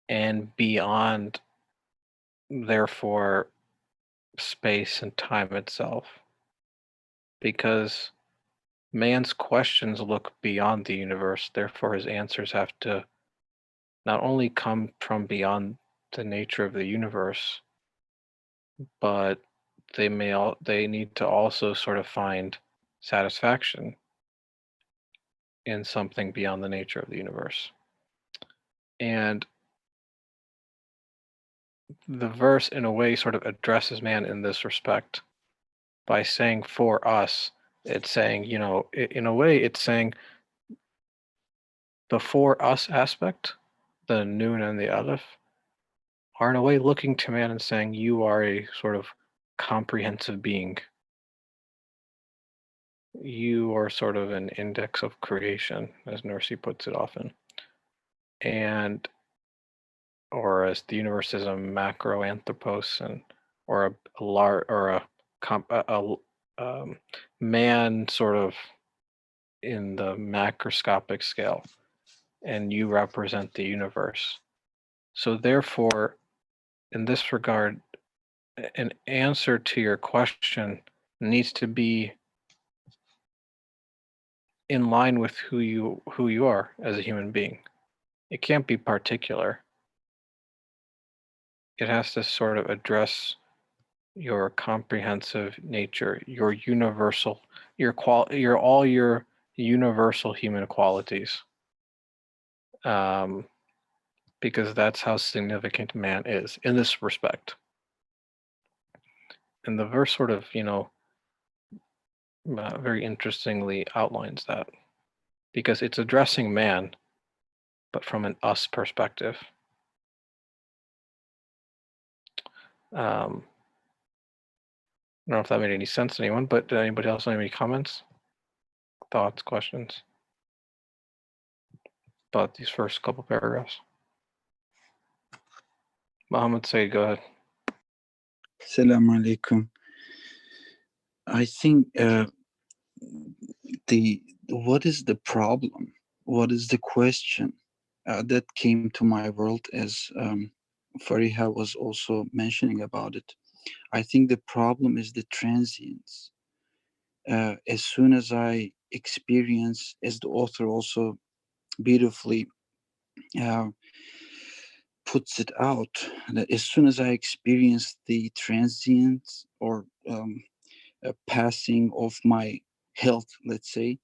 and beyond, therefore, space and time itself. Because man's questions look beyond the universe, therefore his answers have to not only come from beyond the nature of the universe, but they need to also sort of find satisfaction in something beyond the nature of the universe. And the verse, in a way, sort of addresses man in this respect by saying for us. It's saying, in a way, it's saying the for us aspect, the noon and the aleph, are in a way looking to man and saying, you are a sort of comprehensive being. You are sort of an index of creation, as Nursi puts it often. Or as the universe is a macroanthropos, or a man sort of in the macroscopic scale, and you represent the universe. So therefore, in this regard, an answer to your question needs to be in line with who you are as a human being. It can't be particular. It has to sort of address your comprehensive nature, your universal, all your universal human qualities. Because that's how significant man is in this respect. And the verse sort of, very interestingly outlines that, because it's addressing man, but from an us perspective. I don't know if that made any sense to anyone, but did anybody else have any comments, thoughts, questions about these first couple paragraphs? Muhammad Said, go ahead. Assalamu alaikum. I think what is the problem? What is the question that came to my world as Fariha was also mentioning about it? I think the problem is the transience. As soon as I experience, as the author also beautifully puts it out, that as soon as I experience the transience or a passing of my health, let's say,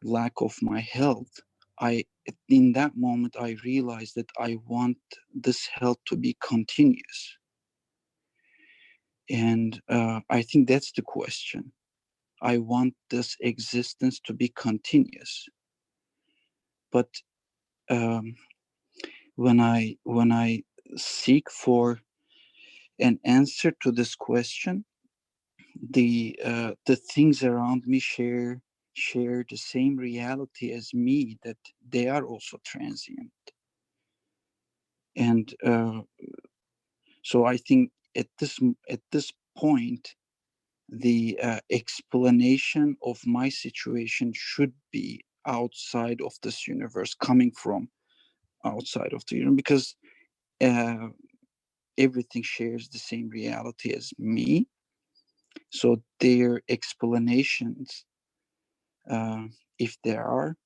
lack of my health, in that moment I realized that I want this health to be continuous. And I think that's the question. I want this existence to be continuous. But when I seek for an answer to this question, the things around me share the same reality as me, that they are also transient. And so I think at this point, the explanation of my situation should be outside of this universe, coming from outside of the universe, because everything shares the same reality as me. So their explanations, if there are,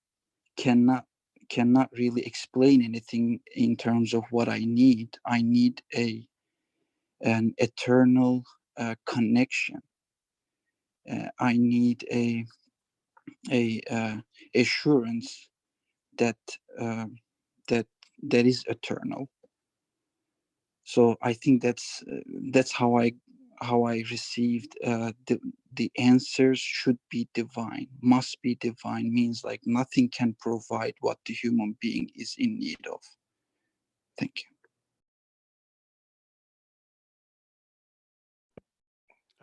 cannot really explain anything in terms of what I need. I need an eternal connection. I need a assurance that is eternal. So I think that's how how I received the answers should be divine, must be divine, means like nothing can provide what the human being is in need of. Thank you.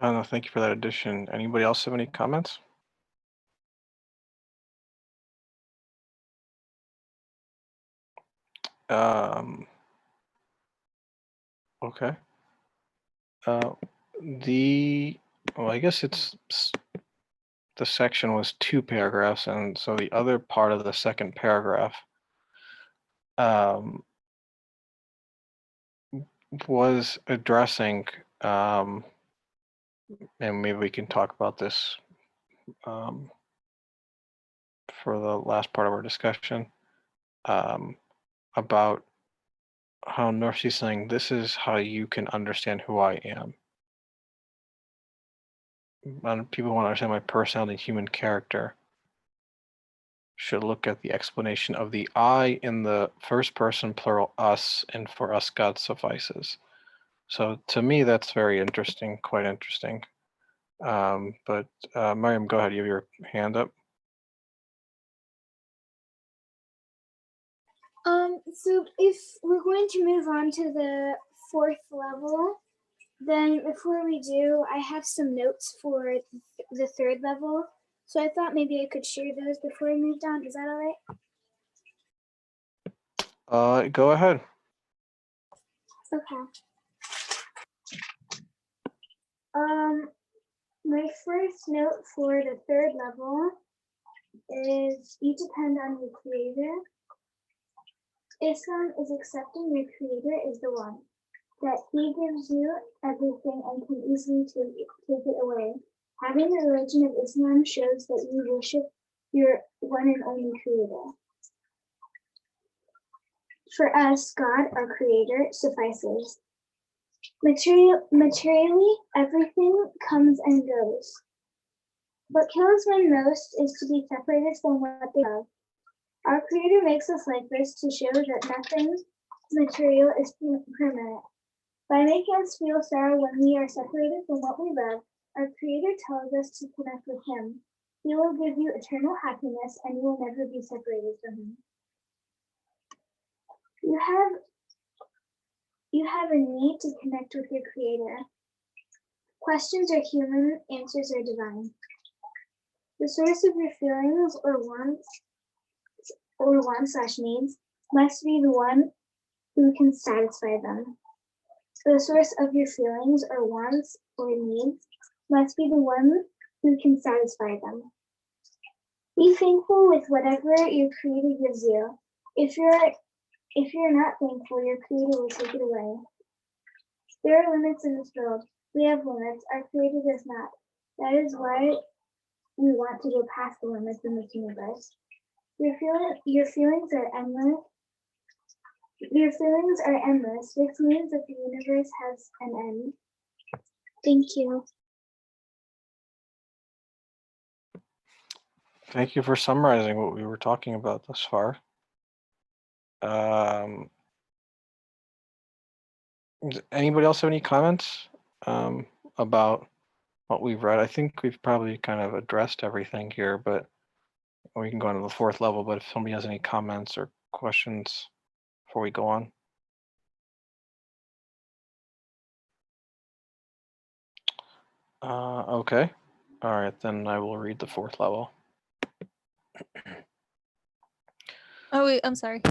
No, thank you for that addition. Anybody else have any comments? Okay. Well, I guess the section was 2 paragraphs, and so the other part of the second paragraph was addressing, and maybe we can talk about this for the last part of our discussion, about how Norsi's saying, this is how you can understand who I am. And people want to understand my personality and human character should look at the explanation of the I in the first person plural us, and for us God suffices. So to me, that's very interesting, quite interesting. But Mariam, go ahead, you have your hand up. So if we're going to move on to the 4th level, then before we do, I have some notes for the 3rd level. So I thought maybe I could share those before I move down. Is that all right? Go ahead. Okay. My first note for the 3rd level is you depend on your creator. Islam is accepting your creator is the one, that he gives you everything and can easily take it away. Having the religion of Islam shows that you worship your one and only creator. For us, God, our creator, suffices. Materially, everything comes and goes. What kills men most is to be separated from what they love. Our creator makes us like this to show that nothing material is permanent. By making us feel sorrow when we are separated from what we love, our creator tells us to connect with him. He will give you eternal happiness and you will never be separated from him. You have a need to connect with your creator. Questions are human, answers are divine. The source of your feelings or wants/needs must be the one who can satisfy them. The source of your feelings or wants or needs must be the one who can satisfy them. Be thankful with whatever your creator gives you. If you're not thankful, your creator will take it away. There are limits in this world. We have limits. Our creator does not. That is why we want to go past the limits in this universe. Your feelings are endless. Your feelings are endless, which means that the universe has an end. Thank you. Thank you for summarizing what we were talking about thus far. Does anybody else have any comments about what we've read? I think we've probably kind of addressed everything here, but we can go on to the 4th level. But if somebody has any comments or questions before we go on. Okay. All right, then I will read the 4th level. Oh wait, I'm sorry.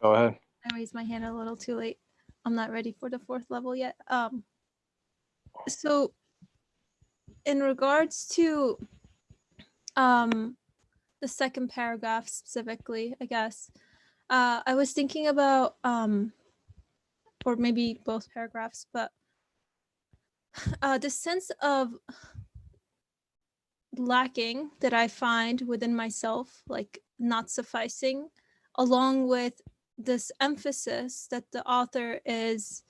Go ahead. I raised my hand a little too late. I'm not ready for the 4th level yet. So in regards to the 2nd paragraph specifically, I guess, I was thinking about or maybe both paragraphs, but the sense of lacking that I find within myself, like not sufficing, along with this emphasis that the author is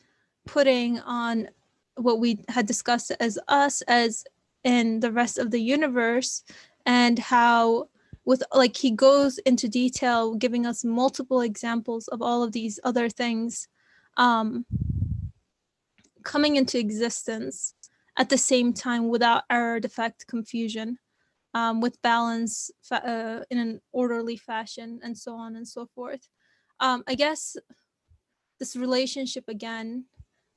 putting on what we had discussed as us as in the rest of the universe, and how with like he goes into detail giving us multiple examples of all of these other things coming into existence at the same time without error, defect, confusion, with balance in an orderly fashion, and so on and so forth. I guess this relationship again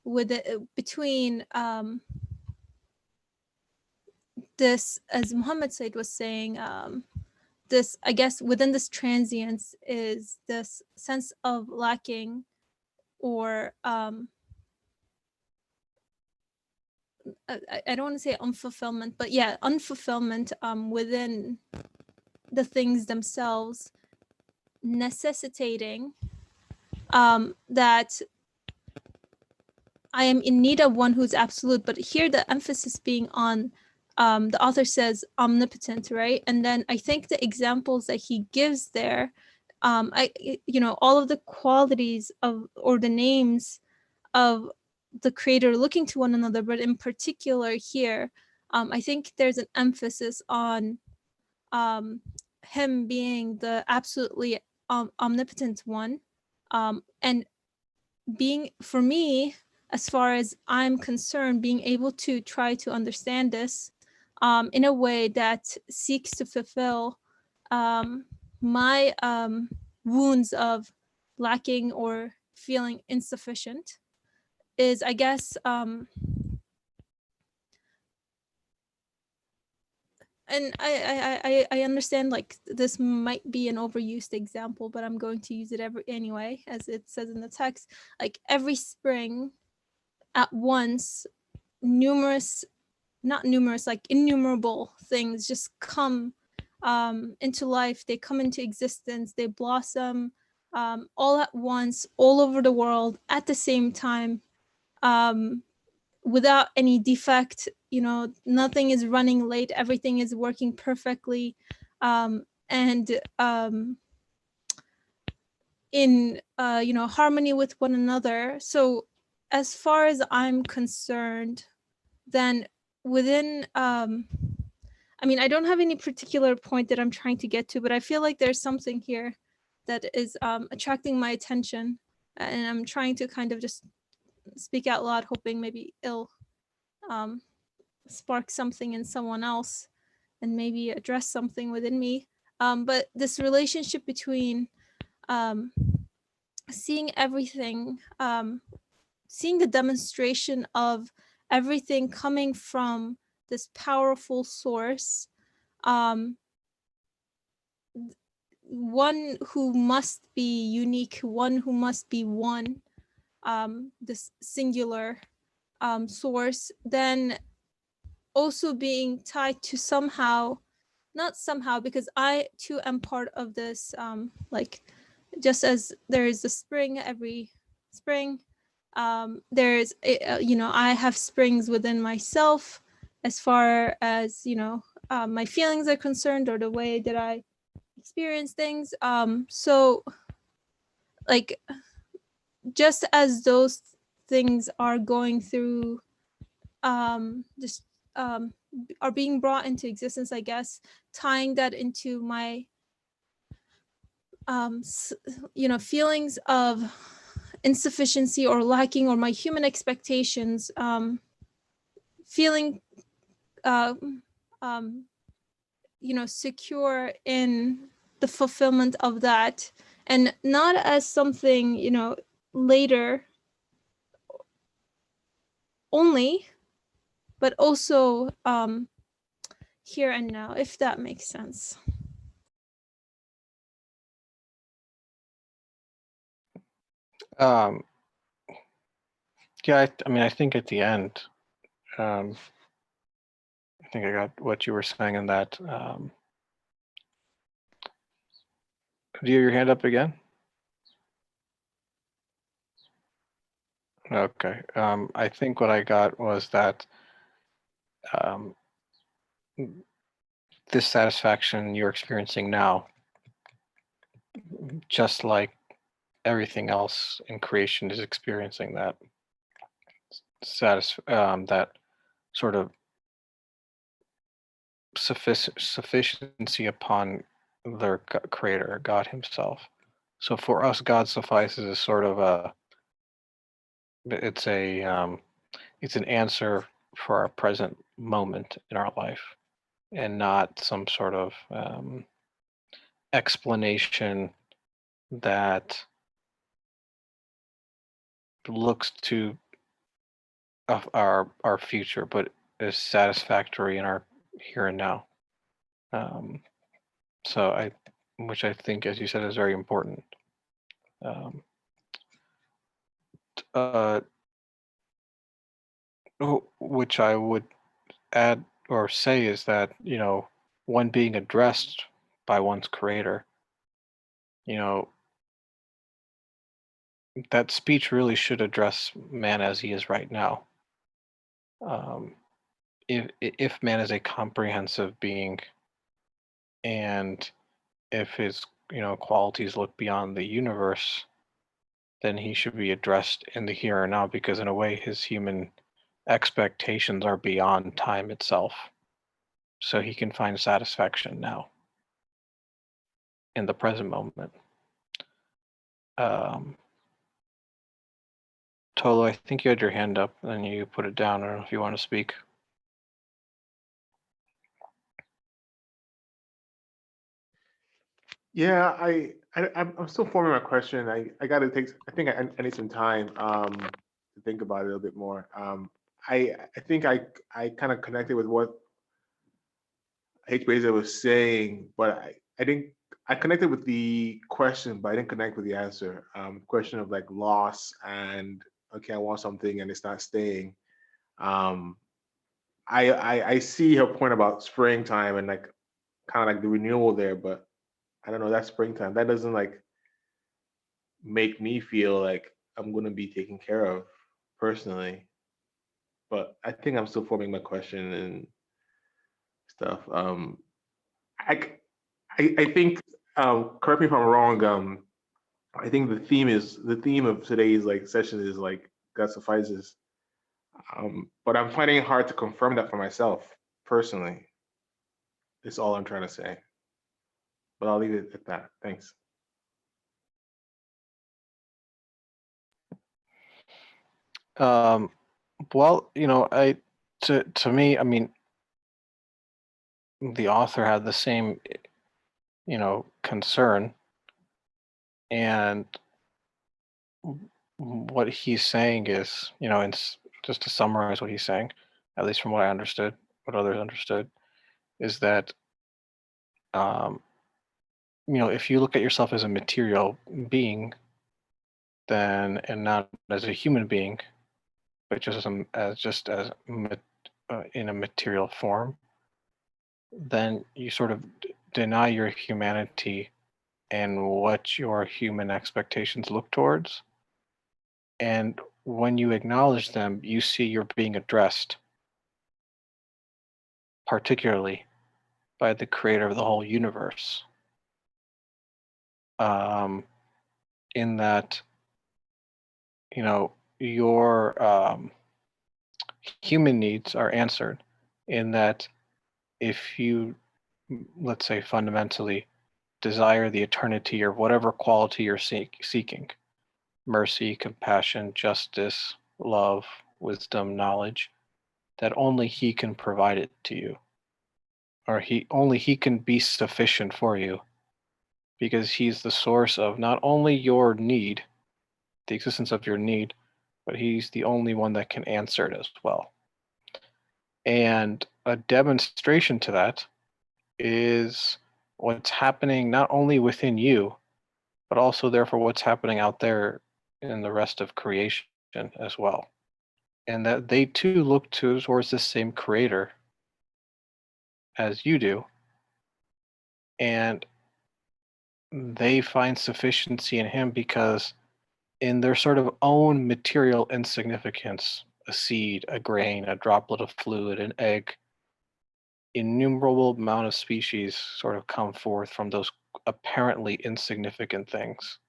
with between this, as Muhammad Said was saying, this, I guess, within this transience is this sense of lacking, or I don't want to say unfulfillment, but yeah, unfulfillment within the things themselves, necessitating that I am in need of one who's absolute. But here the emphasis being on, the author says omnipotent, right? And then I think the examples that he gives there, all of the qualities of, or the names of the creator looking to one another, but in particular here, I think there's an emphasis on him being the absolutely omnipotent one, and being, for me, as far as I'm concerned, being able to try to understand this in a way that seeks to fulfill my wounds of lacking or feeling insufficient, is, I guess, and I understand, like, this might be an overused example, but I'm going to use it anyway, as it says in the text. Like, every spring at once, like innumerable things just come into life. They come into existence, they blossom all at once, all over the world at the same time, without any defect. Nothing is running late, everything is working perfectly, and in harmony with one another. So as far as I'm concerned, then within I don't have any particular point that I'm trying to get to, but I feel like there's something here that is attracting my attention, and I'm trying to kind of just speak out loud, hoping maybe it'll spark something in someone else and maybe address something within me. But this relationship between seeing everything, seeing the demonstration of everything coming from this powerful source, one who must be unique, one who must be one, this singular source, then also being tied to not somehow, because I too am part of this, like, just as there is a spring every spring, there's I have springs within myself, as far as my feelings are concerned, or the way that I experience things. So, like, just as those things are going through just are being brought into existence, I guess, tying that into my feelings of insufficiency or lacking, or my human expectations, feeling secure in the fulfillment of that, and not as something later only, but also here and now, if that makes sense. Yeah, I think at the end, I think I got what you were saying in that. Do you have your hand up again? Okay. I think what I got was that this satisfaction you're experiencing now, just like everything else in creation is experiencing that that sort of sufficiency upon their creator, God himself. So for us, God suffices is sort of it's a it's an answer for our present moment in our life, and not some sort of explanation that looks to our future, but is satisfactory in our here and now. So which I think, as you said, is very important. Which I would add or say is that, one being addressed by one's creator, that speech really should address man as he is right now. If man is a comprehensive being, and if his qualities look beyond the universe, then he should be addressed in the here and now, because in a way his human expectations are beyond time itself. So he can find satisfaction now, in the present moment. Tolo, I think you had your hand up and then you put it down. I don't know if you want to speak. Yeah, I'm still forming my question. I got to take. I think I need some time to think about it a little bit more. I think I kind of connected with what H. Beza was saying, but I didn't. I connected with the question, but I didn't connect with the answer. Question of like loss and okay, I want something and it's not staying. I see her point about springtime and like kind of like the renewal there, but I don't know, that springtime, that doesn't like make me feel like I'm gonna be taken care of personally. But I think I'm still forming my question and stuff. I I think correct me if I'm wrong. I think the theme of today's like session is like God suffices. But I'm finding it hard to confirm that for myself personally. Is all I'm trying to say. But I'll leave it at that. Thanks. Well, to me, I mean, the author had the same, concern, and what he's saying is, just to summarize what he's saying, at least from what I understood, what others understood, is that, if you look at yourself as a material being, then, and not as a human being, but just in a material form, then you sort of deny your humanity and what your human expectations look towards. And when you acknowledge them, you see you're being addressed, particularly by the creator of the whole universe. In that, your human needs are answered, in that if you, let's say, fundamentally desire the eternity or whatever quality you're seeking, mercy, compassion, justice, love, wisdom, knowledge, that only he can provide it to you, or only he can be sufficient for you, because he's the source of not only your need, the existence of your need, but he's the only one that can answer it as well. And a demonstration to that is what's happening not only within you, but also therefore what's happening out there in the rest of creation as well. And that they too look towards the same creator as you do, and they find sufficiency in him because in their sort of own material insignificance, a seed, a grain, a droplet of fluid, an egg, innumerable amount of species sort of come forth from those apparently insignificant things.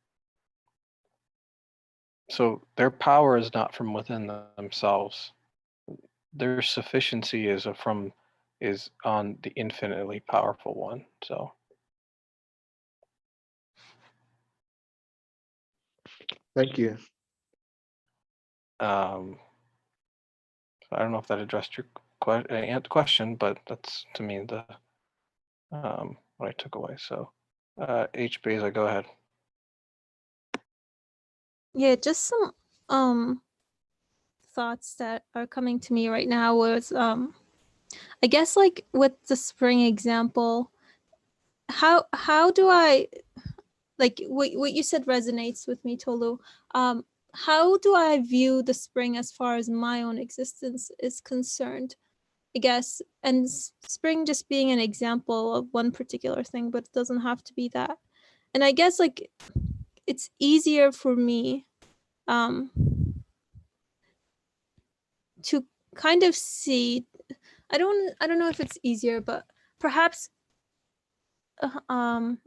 So their power is not from within themselves. Their sufficiency is on the infinitely powerful one. So Thank you. So I don't know if that addressed your question, but that's to me the what I took away. So H. Beza, go ahead. Yeah, just some thoughts that are coming to me right now was I guess like with the spring example, how do I, like what you said resonates with me, Tolu. How do I view the spring as far as my own existence is concerned? I guess, and spring just being an example of one particular thing, but it doesn't have to be that. And I guess like it's easier for me to kind of see, I don't know if it's easier, but perhaps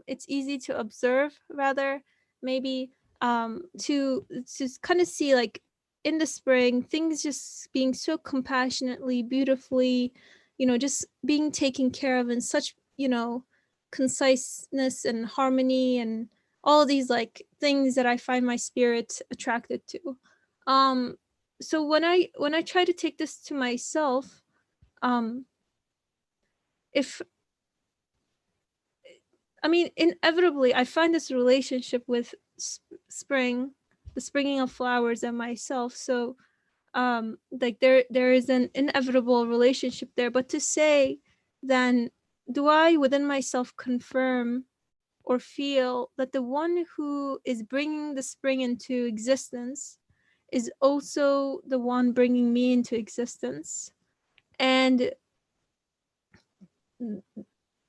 it's easy to observe, rather, maybe to kind of see, like, in the spring, things just being so compassionately, beautifully, just being taken care of in such, conciseness and harmony, and all these like things that I find my spirit attracted to. So when I try to take this to myself, if I mean, inevitably, I find this relationship with spring, the springing of flowers, and myself. So, like there is an inevitable relationship there. But to say, then, do I within myself confirm or feel that the one who is bringing the spring into existence is also the one bringing me into existence? And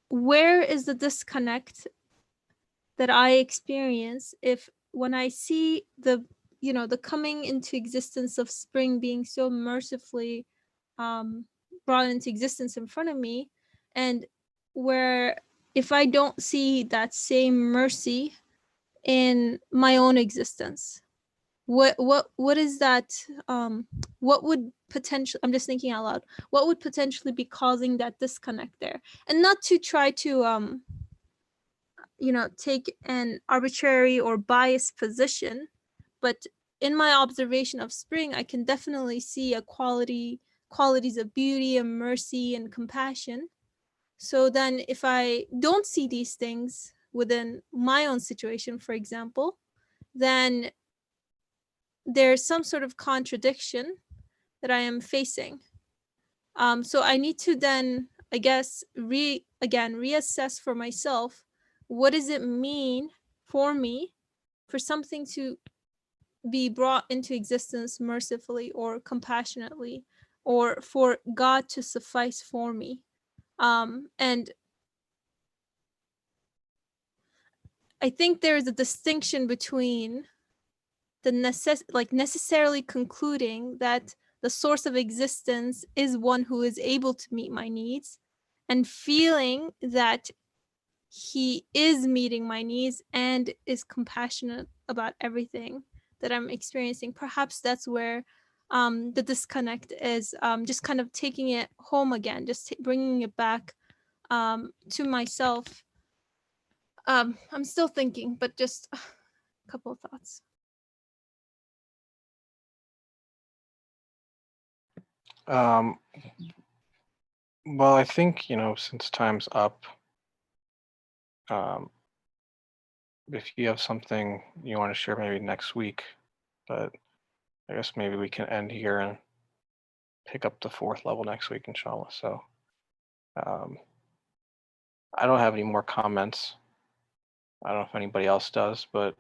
where is the disconnect that I experience if when I see the coming into existence of spring being so mercifully brought into existence in front of me, and where if I don't see that same mercy in my own existence, what is that? What would potentially, I'm just thinking out loud, what would potentially be causing that disconnect there? And not to try to take an arbitrary or biased position, but in my observation of spring, I can definitely see qualities of beauty and mercy and compassion. So then if I don't see these things within my own situation, for example, then there's some sort of contradiction that I am facing. So I need to then, I guess, reassess for myself, what does it mean for me for something to be brought into existence mercifully or compassionately, or for God to suffice for me? And I think there is a distinction between the necessarily concluding that the source of existence is one who is able to meet my needs, and feeling that he is meeting my needs and is compassionate about everything that I'm experiencing. Perhaps that's where the disconnect is, just kind of taking it home again, just bringing it back to myself. I'm still thinking, but just a couple of thoughts. Well, I think, since time's up, if you have something you want to share maybe next week, but I guess maybe we can end here and pick up the 4th level next week, inshallah. So I don't have any more comments. I don't know if anybody else does, but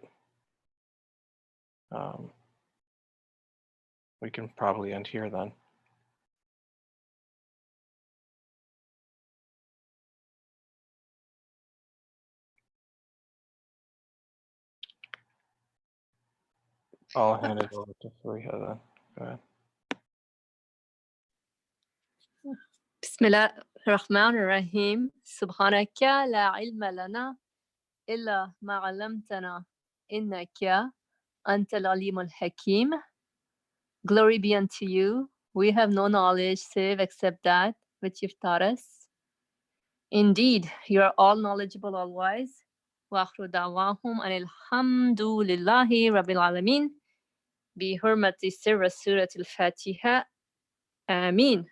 we can probably end here then. I'll hand it over to Fariha then. Go ahead. بسم الله الرحمن الرحيم. سبحانك لا علم لنا إلا ما علمتنا إنك أنت العليم الحكيم. Glory be unto you. We have no knowledge save except that which you've taught us. Indeed, you are all knowledgeable, all wise. وآخر دعواهم أن الحمد لله رب العالمين. بحرمة سر سورة الفاتحة. آمين.